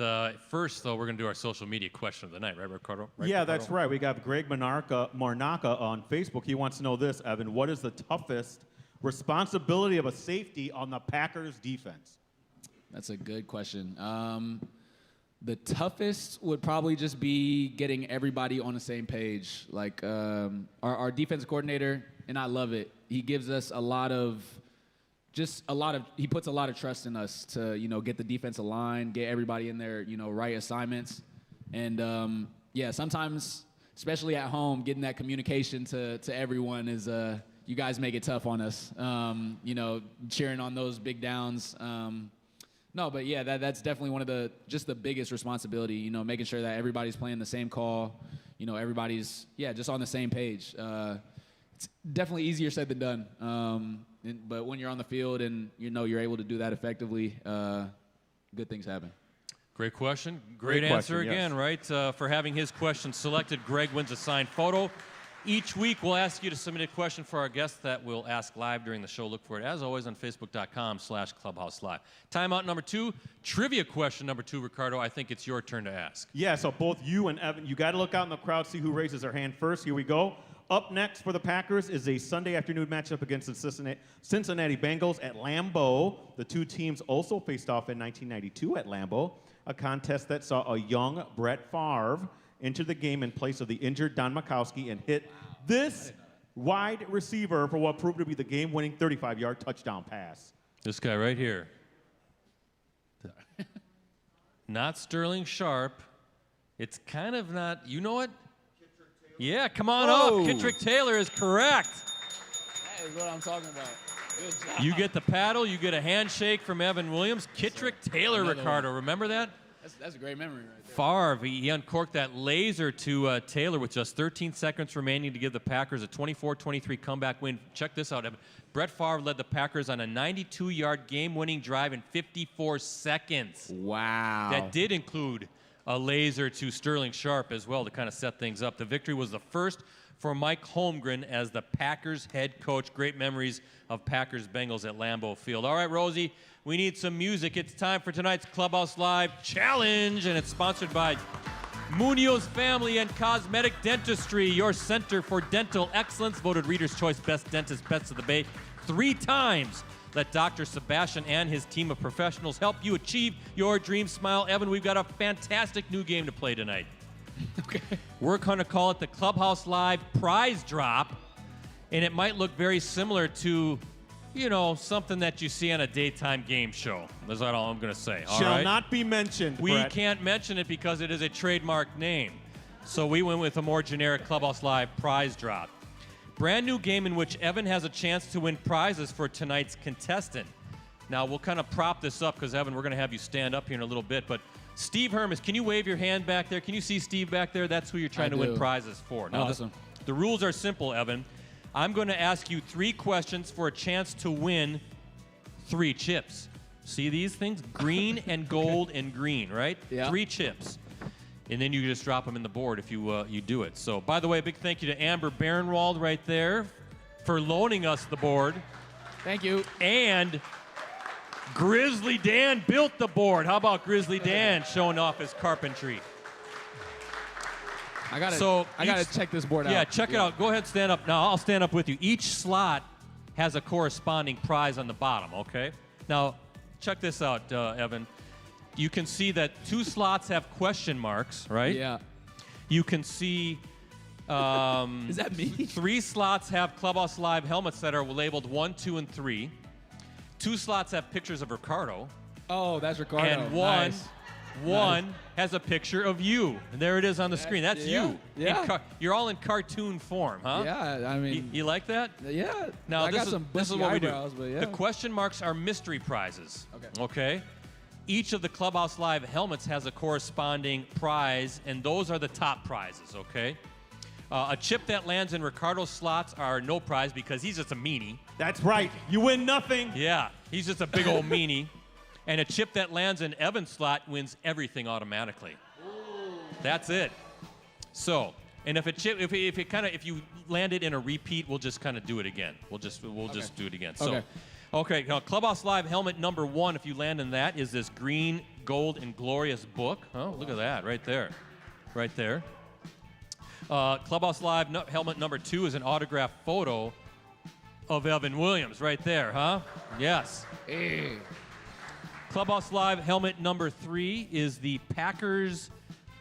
first, though, we're going to do our social media question of the night, right, Ricardo? That's right. We got Greg Marnaka on Facebook. He wants to know this, Evan. What is the toughest responsibility of a safety on the Packers defense? That's a good question. The toughest would probably just be getting everybody on the same page. Like our defensive coordinator, and I love it, he gives us he puts a lot of trust in us to, get the defensive line, get everybody in their, right assignments. And, sometimes, especially at home, getting that communication to everyone is, you guys make it tough on us, cheering on those big downs. That's definitely one of the biggest responsibility, making sure that everybody's playing the same call, everybody's, just on the same page. It's definitely easier said than done. But when you're on the field and you're able to do that effectively, good things happen. Great question. Great answer question, again, yes. Right? For having his question selected, Greg wins a signed photo. Each week, we'll ask you to submit a question for our guests that we'll ask live during the show. Look for it, as always, on Facebook.com/Clubhouse Live. Timeout number 2, trivia question number 2, Ricardo. I think it's your turn to ask. Yeah, so both you and Evan, you got to look out in the crowd, see who raises their hand first. Here we go. Up next for the Packers is a Sunday afternoon matchup against the Cincinnati Bengals at Lambeau. The 2 teams also faced off in 1992 at Lambeau, a contest that saw a young Brett Favre enter the game in place of the injured Don Majkowski and hit this wide receiver for what proved to be the game-winning 35-yard touchdown pass. This guy right here. Not Sterling Sharp, It's kind of not. You know what? Yeah, come on Whoa. up. Kittrick Taylor is correct. That is what I'm talking about. Good job. You get the paddle. You get a handshake from Evan Williams. Kittrick Taylor, Another Ricardo. one. Remember that? That's a great memory right there. Favre, he uncorked that laser to Taylor with just 13 seconds remaining to give the Packers a 24-23 comeback win. Check this out, Evan. Brett Favre led the Packers on a 92-yard game-winning drive in 54 seconds. Wow. That did include a laser to Sterling Sharp as well to kind of set things up. The victory was the first for Mike Holmgren as the Packers head coach. Great memories of Packers-Bengals at Lambeau Field. All right, Rosie, we need some music. It's time for tonight's Clubhouse Live Challenge, and it's sponsored by Munoz Family and Cosmetic Dentistry, your center for dental excellence, voted Reader's Choice Best Dentist Best of the Bay 3 times. Let Dr. Sebastian and his team of professionals help you achieve your dream smile. Evan, we've got a fantastic new game to play tonight. Okay. We're going to call it the Clubhouse Live Prize Drop, and it might look very similar to, you know, something that you see on a daytime game show. That's all I'm going to say. All Shall right? not be mentioned, We Brett. can't mention it because it is a trademark name. So we went with a more generic Clubhouse Live Prize Drop. Brand new game in which Evan has a chance to win prizes for tonight's contestant. Now, we'll kind of prop this up because, Evan, we're going to have you stand up here in a little bit. But Steve Hermes, can you wave your hand back there? Can you see Steve back there? That's who you're trying to win prizes for. Now, Awesome. the rules are simple, Evan. I'm going to ask you 3 questions for a chance to win 3 chips. See these things? Green and gold and green, right? Yeah. 3 chips. And then you just drop them in the board if you do it. So, by the way, a big thank you to Amber Barenwald right there for loaning us the board. Thank you. And Grizzly Dan built the board. How about Grizzly Dan showing off his carpentry? I gotta So check this board out. Yeah, check it out. Go ahead, stand up. Now, I'll stand up with you. Each slot has a corresponding prize on the bottom, okay? Now, check this out, Evan. You can see that 2 slots have question marks, right? Yeah. You can see Is that me? 3 slots have Clubhouse Live helmets that are labeled 1, 2, and 3. 2 slots have pictures of Ricardo. Oh, that's Ricardo. And one Nice. has a picture of you. And there it is on the screen. That's yeah, you. yeah. You're all in cartoon form, huh? Yeah, I mean, You like that? yeah. Now, I got this some is bushy what we eyebrows, do. but yeah. The question marks are mystery prizes. Okay. Okay? Each of the Clubhouse Live helmets has a corresponding prize, and those are the top prizes, okay? A chip that lands in Ricardo's slots are no prize because he's just a meanie. That's right. You win nothing. Yeah, he's just a big old meanie. And a chip that lands in Evan's slot wins everything automatically. That's it. So, and if if you land it in a repeat, we'll just kind of do it again. We'll just do it again. So, okay. Now, Clubhouse Live helmet number 1, if you land in that, is this green, gold, and glorious book. Oh, look at that right there, right there. Clubhouse Live helmet number 2 is an autographed photo of Evan Williams right there, huh? Yes. Hey. Clubhouse Live helmet number 3 is the Packers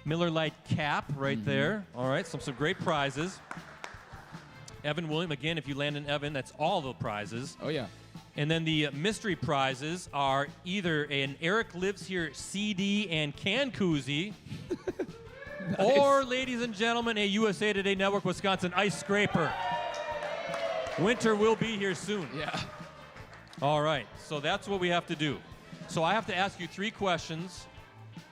Miller Lite cap right there. All right, some great prizes. Evan Williams, again, if you land in Evan, that's all the prizes. Oh, yeah. And then the mystery prizes are either an Eric Lives Here CD and can koozie, or, ladies and gentlemen, a USA Today Network Wisconsin ice scraper. Winter will be here soon. Yeah. All right, so that's what we have to do. So I have to ask you 3 questions,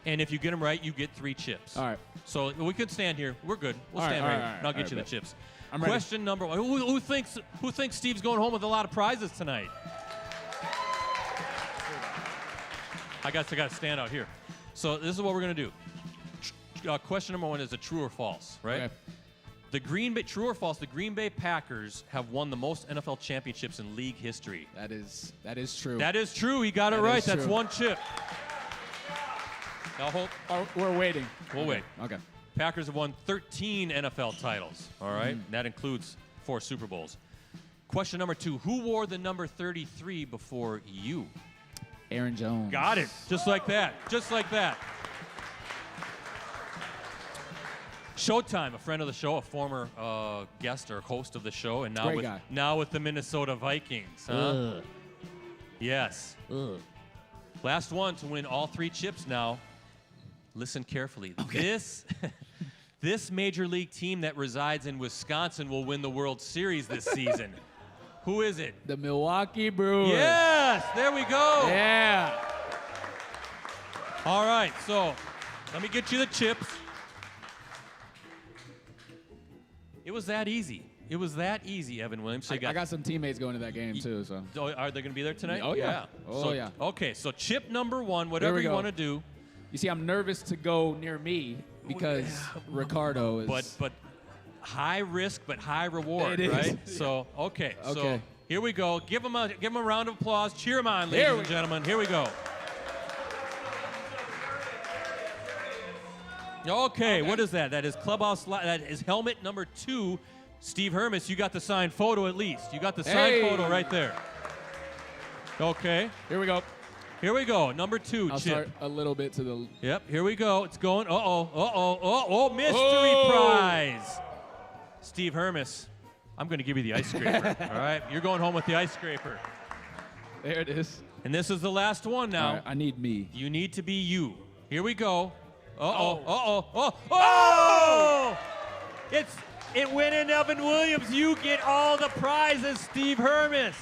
and if you get them right, you get 3 chips. All right. So we could stand here. We're good. We'll All stand right, right, all here, right, and I'll all get right, you the bet. chips. I'm ready. Question number 1. Who thinks Steve's going home with a lot of prizes tonight? I got to stand out here. So this is what we're going to do. Question number 1 is a true or false, right? Okay. True or false, the Green Bay Packers have won the most NFL championships in league history. That is true. That is true. He got it That right. is That's true. 1 chip. Now hold. Oh, we're waiting. We'll wait. Okay. Packers have won 13 NFL titles. All right. That includes 4 Super Bowls. Question number 2. Who wore the number 33 before you? Aaron Jones. Got it. Just like that. Just like that. Showtime, a friend of the show, a former guest or host of the show, and Great guy. now with the Minnesota Vikings. Huh? Yes. Last one to win all 3 chips now. Listen carefully. Okay. This major league team that resides in Wisconsin will win the World Series this season. Who is it? The Milwaukee Brewers. Yes, there we go. Yeah. All right, so let me get you the chips. It was that easy. It was that easy, Evan Williams. So I got some teammates going to that game too. So. Oh, are they going to be there tonight? Oh yeah. So, yeah. Okay, so chip number 1, whatever you want to do. You see, I'm nervous to go near me because Ricardo is. But high risk, but high reward, It is. right? So Okay. So here we go. Give him a round of applause. Cheer him on, ladies and gentlemen. Here we go. Okay, what is that? That is Clubhouse. That is helmet number 2. Steve Hermes, you got the signed photo at least. You got the signed photo right there. Okay. Here we go. Here we go. Number 2, I'll Chip. start a little bit to the. Yep, here we go. It's going. Mystery prize. Steve Hermes, I'm going to give you the ice scraper. All right, you're going home with the ice scraper. There it is. And this is the last one now. All right, I need me. You need to be you. Here we go. Oh! It went in Evan Williams. You get all the prizes, Steve Hermes.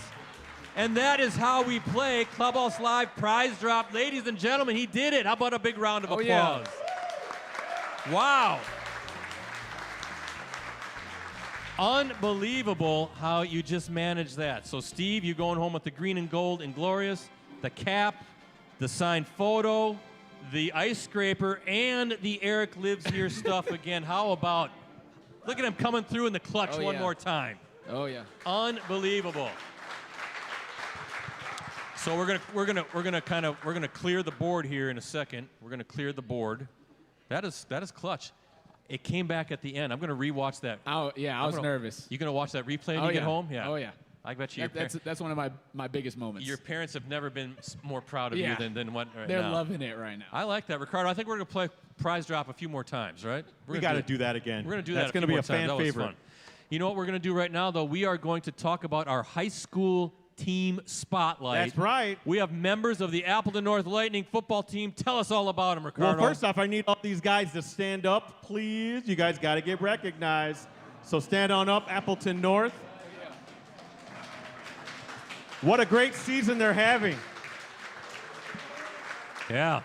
And that is how we play Clubhouse Live prize drop. Ladies and gentlemen, he did it. How about a big round of applause? Yeah. Wow. Unbelievable how you just managed that. So, Steve, you're going home with the green and gold and glorious, the cap, the signed photo, the ice scraper, and the Eric Lives Here stuff again. How about, look at him coming through in the clutch one more time. Oh yeah. Unbelievable. So we're gonna clear the board here in a second. We're gonna clear the board. That is clutch. It came back at the end. I'm gonna rewatch that. Oh yeah, I was nervous. You gonna watch that replay when you get home? Yeah. Oh yeah. I bet you that's one of my biggest moments. your parents have never been more proud of you than what right They're now. loving it right now. I like that, Ricardo. I think we're gonna play prize drop a few more times, right? We got to do that again. We're gonna do That's that. going to be a few more fan times. That was favorite. fun. You know what we're gonna do right now, though? We are going to talk about our high school team spotlight. That's right. We have members of the Appleton North Lightning football team. Tell us all about them, Ricardo. Well, first off, I need all these guys to stand up, please. You guys got to get recognized. So stand on up, Appleton North. What a great season they're having. Yeah.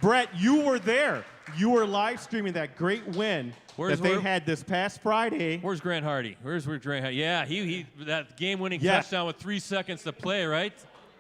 Brett, you were there. You were live streaming that great win that they had this past Friday. Where's Grant Hardy? Where's Grant Hardy? Yeah, he that game-winning Yeah. touchdown with 3 seconds to play, right?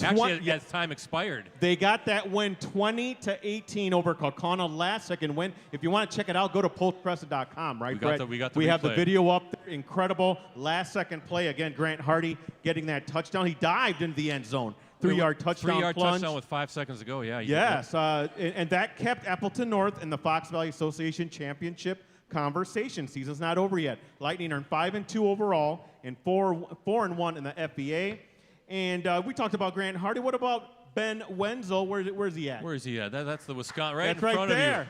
Actually, as time expired. They got that win 20-18 over Kaukauna, last second win. If you want to check it out, go to postcrescent.com, right, Brett? We have the replay. video up there. Incredible last second play. Again, Grant Hardy getting that touchdown. He dived into the end zone. 3-yard touchdown 3-yard plunge. touchdown with 5 seconds to go, yeah. Yes, and that kept Appleton North in the Fox Valley Association Championship conversation. Season's not over yet. Lightning earned 5-2 overall and 4-1 in the FBA. And we talked about Grant Hardy. What about Ben Wenzel? Where's he at? Where is he at? That's the Wisconsin, right That's in right front there. of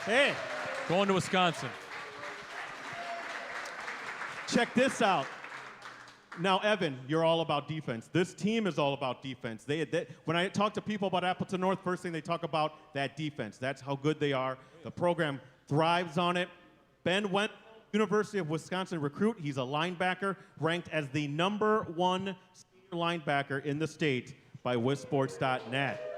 you. Hey, Going to Wisconsin. check this out. Now, Evan, you're all about defense. This team is all about defense. When I talk to people about Appleton North, first thing they talk about that defense. That's how good they are. The program thrives on it. Ben Wenzel, University of Wisconsin recruit. He's a linebacker, ranked as the #1 linebacker in the state by wisports.net.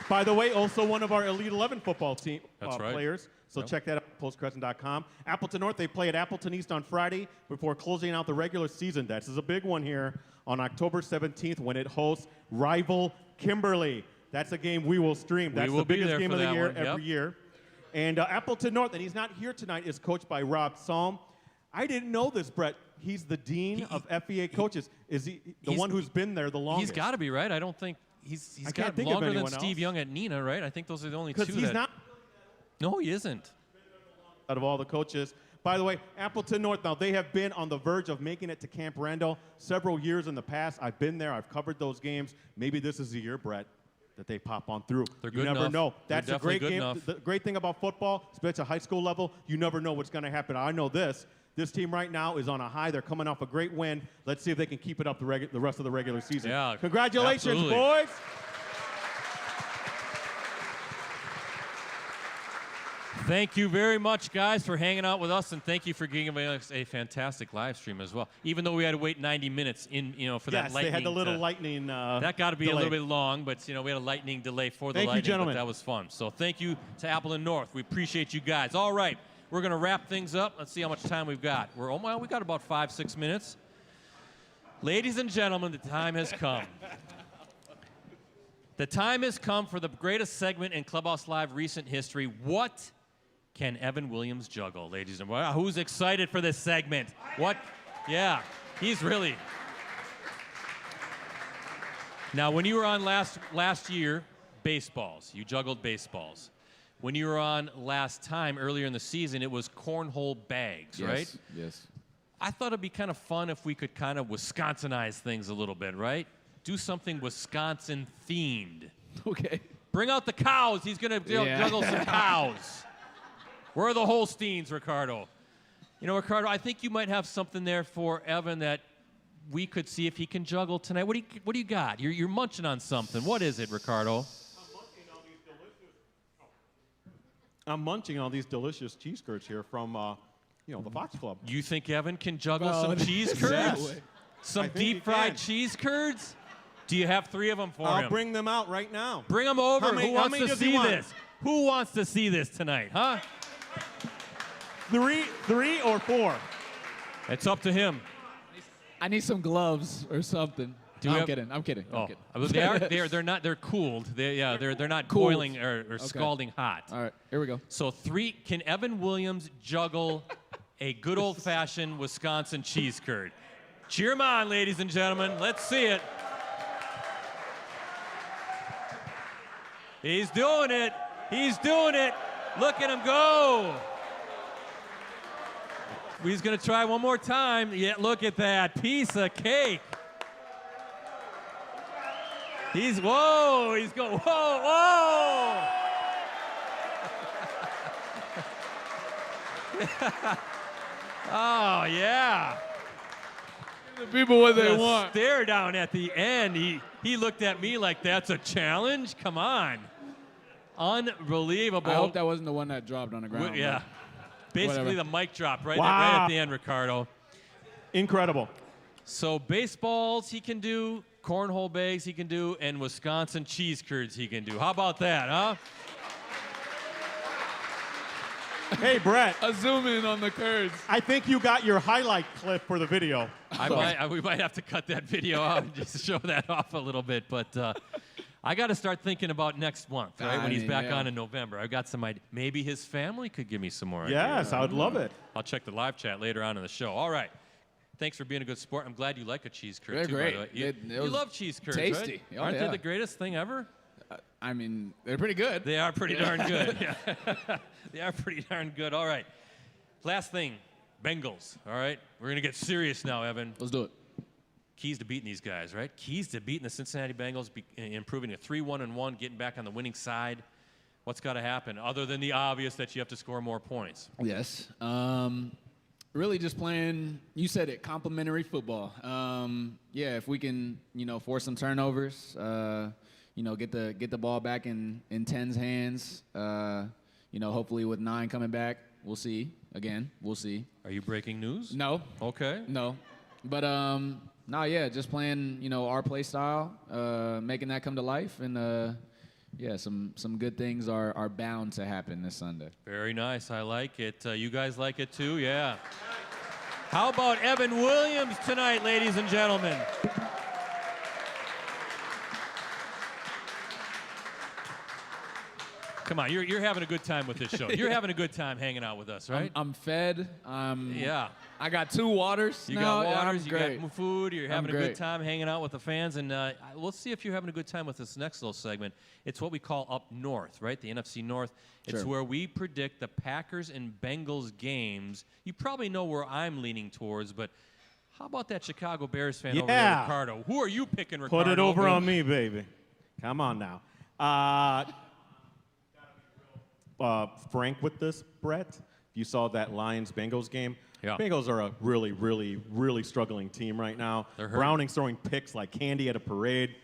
By the way, also one of our Elite 11 football team players. So check that out at postcrescent.com. Appleton North, they play at Appleton East on Friday before closing out the regular season. This is a big one here on October 17th when it hosts rival Kimberly. That's a game we will stream. That's the biggest game of the year every year. And Appleton North, and he's not here tonight, is coached by Rob Salm. I didn't know this, Brett. He's the dean of FEA coaches. Is he the one who's been there the longest? He's got to be, right? I don't think he's I got can't think of longer than anyone Steve else. Young at Nina, right? I think those are the only two. Because he's not No, he isn't. out of all the coaches. By the way, Appleton North, now they have been on the verge of making it to Camp Randall several years in the past. I've been there. I've covered those games. Maybe this is the year, Brett, that they pop on through. They're You good never enough. know. They're That's a great definitely good game. enough. The great thing about football, especially at high school level, you never know what's going to happen. I know this This team right now is on a high. They're coming off a great win. Let's see if they can keep it up the rest of the regular season. Yeah, congratulations, absolutely. boys. Thank you very much, guys, for hanging out with us, and thank you for giving us a fantastic live stream as well. Even though we had to wait 90 minutes for that lightning. Yes, they had the little lightning that got to be delay. a little bit long, but we had a lightning delay for the Thank you, lightning, gentlemen. but that was fun. So thank you to Appleton North. We appreciate you guys. All right, we're going to wrap things up. Let's see how much time we've got. We got about 5-6 minutes. Ladies and gentlemen, the time has come. The time has come for the greatest segment in Clubhouse Live recent history. What can Evan Williams juggle, ladies and gentlemen? Who's excited for this segment? What? Yeah, he's really. Now, when you were on last year, baseballs. You juggled baseballs. When you were on last time, earlier in the season, it was cornhole bags, right? Yes. I thought it'd be kind of fun if we could kind of Wisconsinize things a little bit, right? Do something Wisconsin-themed. Okay. Bring out the cows. He's going to juggle some cows. Where are the Holsteins, Ricardo? Ricardo, I think you might have something there for Evan that we could see if he can juggle tonight. What do you got? You're munching on something. What is it, Ricardo? I'm munching on these delicious cheese curds here from, the Fox Club. You think Evan can juggle some cheese curds? Yes. Some I think he deep-fried can. cheese curds? Do you have 3 of them for him? I'll bring them out right now. Bring them over. How many- Who how wants many to does he see want? this? Who wants to see this tonight, huh? 3 or 4? It's up to him. I need some gloves or something. Do we I'm have- kidding. I'm kidding. I'm Oh, kidding. they're not. They're cooled. They're not Cooled. boiling or scalding hot. All right, here we go. So 3. Can Evan Williams juggle a good old-fashioned Wisconsin cheese curd? Cheer him on, ladies and gentlemen. Let's see it. He's doing it. He's doing it. Look at him go. He's going to try one more time. Yeah, look at that. Piece of cake. He's going, whoa. Oh, yeah. The people what they The want. stare down at the end. He looked at me like that's a challenge. Come on. Unbelievable. I hope that wasn't the one that dropped on the ground. Yeah. Basically Whatever. the mic drop right Wow. at the end, Ricardo. Incredible. So baseballs he can do, cornhole bags he can do, and Wisconsin cheese curds he can do. How about that, huh? Hey, Brett, A zoom in on the curds. I think you got your highlight clip for the video. We might have to cut that video out and just show that off a little bit, but I got to start thinking about next month, right? When he's back on in November. I've got some idea. Maybe his family could give me some more ideas. Yes, I would love it. I'll check the live chat later on in the show. All right. Thanks for being a good sport. I'm glad you like a cheese curd, They're too, great. by the way. It You was love cheese curds, tasty. right? Oh, Aren't they yeah. the greatest thing ever? I mean, they're pretty good. They are pretty darn good. Yeah. They are pretty darn good. All right. Last thing, Bengals. All right. We're going to get serious now, Evan. Let's do it. Keys to beating these guys, right? Keys to beating the Cincinnati Bengals, improving to 3-1-1, getting back on the winning side. What's got to happen other than the obvious that you have to score more points? Yes. Really just playing, you said it, complementary football. Yeah, if we can, force some turnovers, get the ball back in 10's hands, hopefully with 9 coming back, we'll see. Again, we'll see. Are you breaking news? No. Okay. No. But, just playing, our play style, making that come to life, and, some good things are bound to happen this Sunday. Very nice. I like it. You guys like it too? Yeah. How about Evan Williams tonight, ladies and gentlemen? Come on, you're having a good time with this show. You're having a good time hanging out with us, right? I'm fed. Yeah. I got 2 waters. You now. got Yeah, I'm waters, you great. got food, you're having a good great. time hanging out with the fans, and we'll see if you're having a good time with this next little segment. It's what we call Up North, right? The NFC North. It's Sure. where we predict the Packers and Bengals games. You probably know where I'm leaning towards, but how about that Chicago Bears fan over there, Yeah. Ricardo? Who are you picking, Ricardo? Put it over on me, baby. Come on now. Frank with this, Brett. If you saw that Lions-Bengals game, Yeah. Bengals are a really, really, really struggling team right now. They're hurt. Browning's throwing picks like candy at a parade.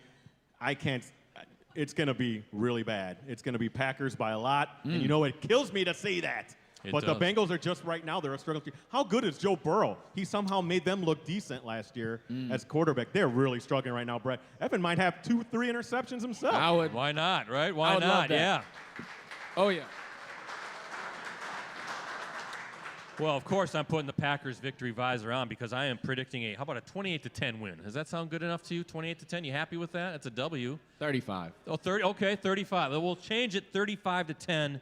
It's going to be really bad. It's going to be Packers by a lot. And you know, it kills me to say that. But the Bengals are just right now, they're a struggling team. How good is Joe Burrow? He somehow made them look decent last year as quarterback. They're really struggling right now, Brett. Evan might have 2-3 interceptions himself. Why not, right? Why I would love not? that. Yeah. Oh, yeah. Well, of course, I'm putting the Packers victory visor on because I am predicting how about a 28-10 win? Does that sound good enough to you? 28-10, you happy with that? That's a W. 35. Oh, 30. Okay, 35. Well, we'll change it 35-10.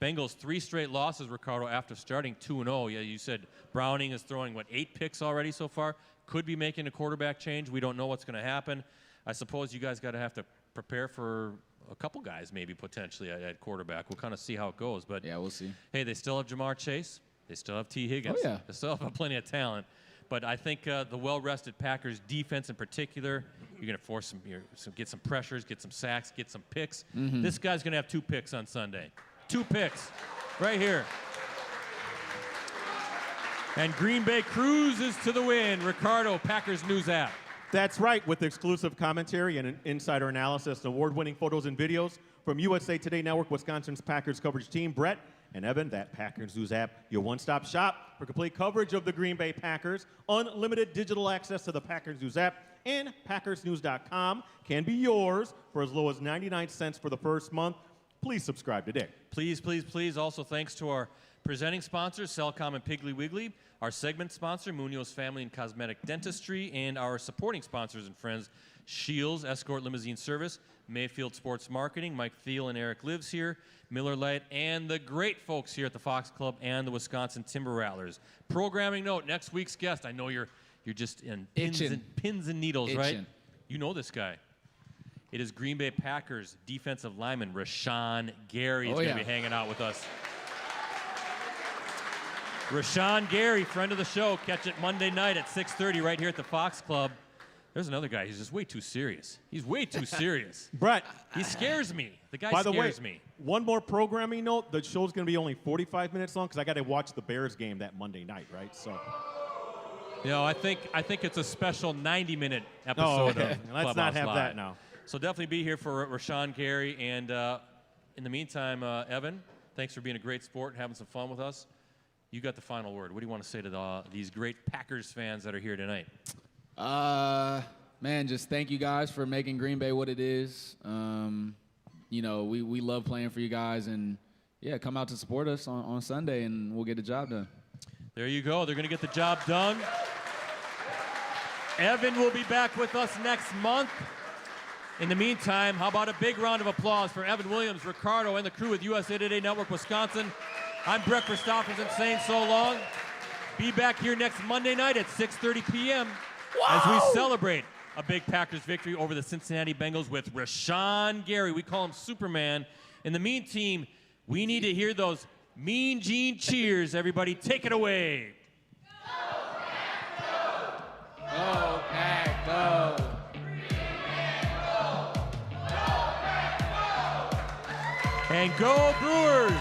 Bengals 3 straight losses, Ricardo, after starting 2-0. Yeah, you said Browning is throwing, 8 picks already so far? Could be making a quarterback change. We don't know what's going to happen. I suppose you guys got to have to prepare for a couple guys maybe potentially at quarterback. We'll kind of see how it goes. But Yeah, we'll see. hey, they still have Jamar Chase. They still have T. Higgins. Oh, yeah. They still have plenty of talent. But I think the well-rested Packers defense in particular, you're going to force get some pressures, get some sacks, get some picks. This guy's going to have 2 picks on Sunday. 2 picks right here. And Green Bay cruises to the win. Ricardo, Packers News app. That's right, with exclusive commentary and an insider analysis and award-winning photos and videos from USA Today Network, Wisconsin's Packers coverage team, Brett and Evan, that Packers News app, your one-stop shop for complete coverage of the Green Bay Packers. Unlimited digital access to the Packers News app and PackersNews.com can be yours for as low as 99 cents for the first month. Please subscribe today. Please, please, please. Also, thanks to our presenting sponsors, Cellcom and Piggly Wiggly, our segment sponsor, Munoz Family and Cosmetic Dentistry, and our supporting sponsors and friends, Shields Escort Limousine Service, Mayfield Sports Marketing, Mike Thiel and Eric Lives here, Miller Lite, and the great folks here at the Fox Club and the Wisconsin Timber Rattlers. Programming note, next week's guest, I know you're just in pins and needles, right? You know this guy. It is Green Bay Packers defensive lineman Rashawn Gary is going to be hanging out with us. Rashawn Gary, friend of the show. Catch it Monday night at 6:30 right here at the Fox Club. There's another guy. He's just way too serious. He's way too serious. Brett. He scares me. The guy By the way, scares me. one more programming note. The show's going to be only 45 minutes long because I got to watch the Bears game that Monday night, right? So. You know, I think it's a special 90-minute episode of Let's Clubhouse not have Live. that now. So definitely be here for Rashawn Gary. And in the meantime, Evan, thanks for being a great sport and having some fun with us. You got the final word. What do you want to say to these great Packers fans that are here tonight? Man, just thank you guys for making Green Bay what it is. You know, we love playing for you guys. And, yeah, come out to support us on Sunday, and we'll get the job done. There you go. They're going to get the job done. Evan will be back with us next month. In the meantime, how about a big round of applause for Evan Williams, Ricardo, and the crew with USA Today Network Wisconsin. I'm Brett Christopherson saying so long. Be back here next Monday night at 6:30 p.m. as we celebrate a big Packers victory over the Cincinnati Bengals with Rashawn Gary. We call him Superman. In the meantime, we need to hear those Mean Gene cheers. Everybody, take it away. Go, Pack, go. And go Brewers!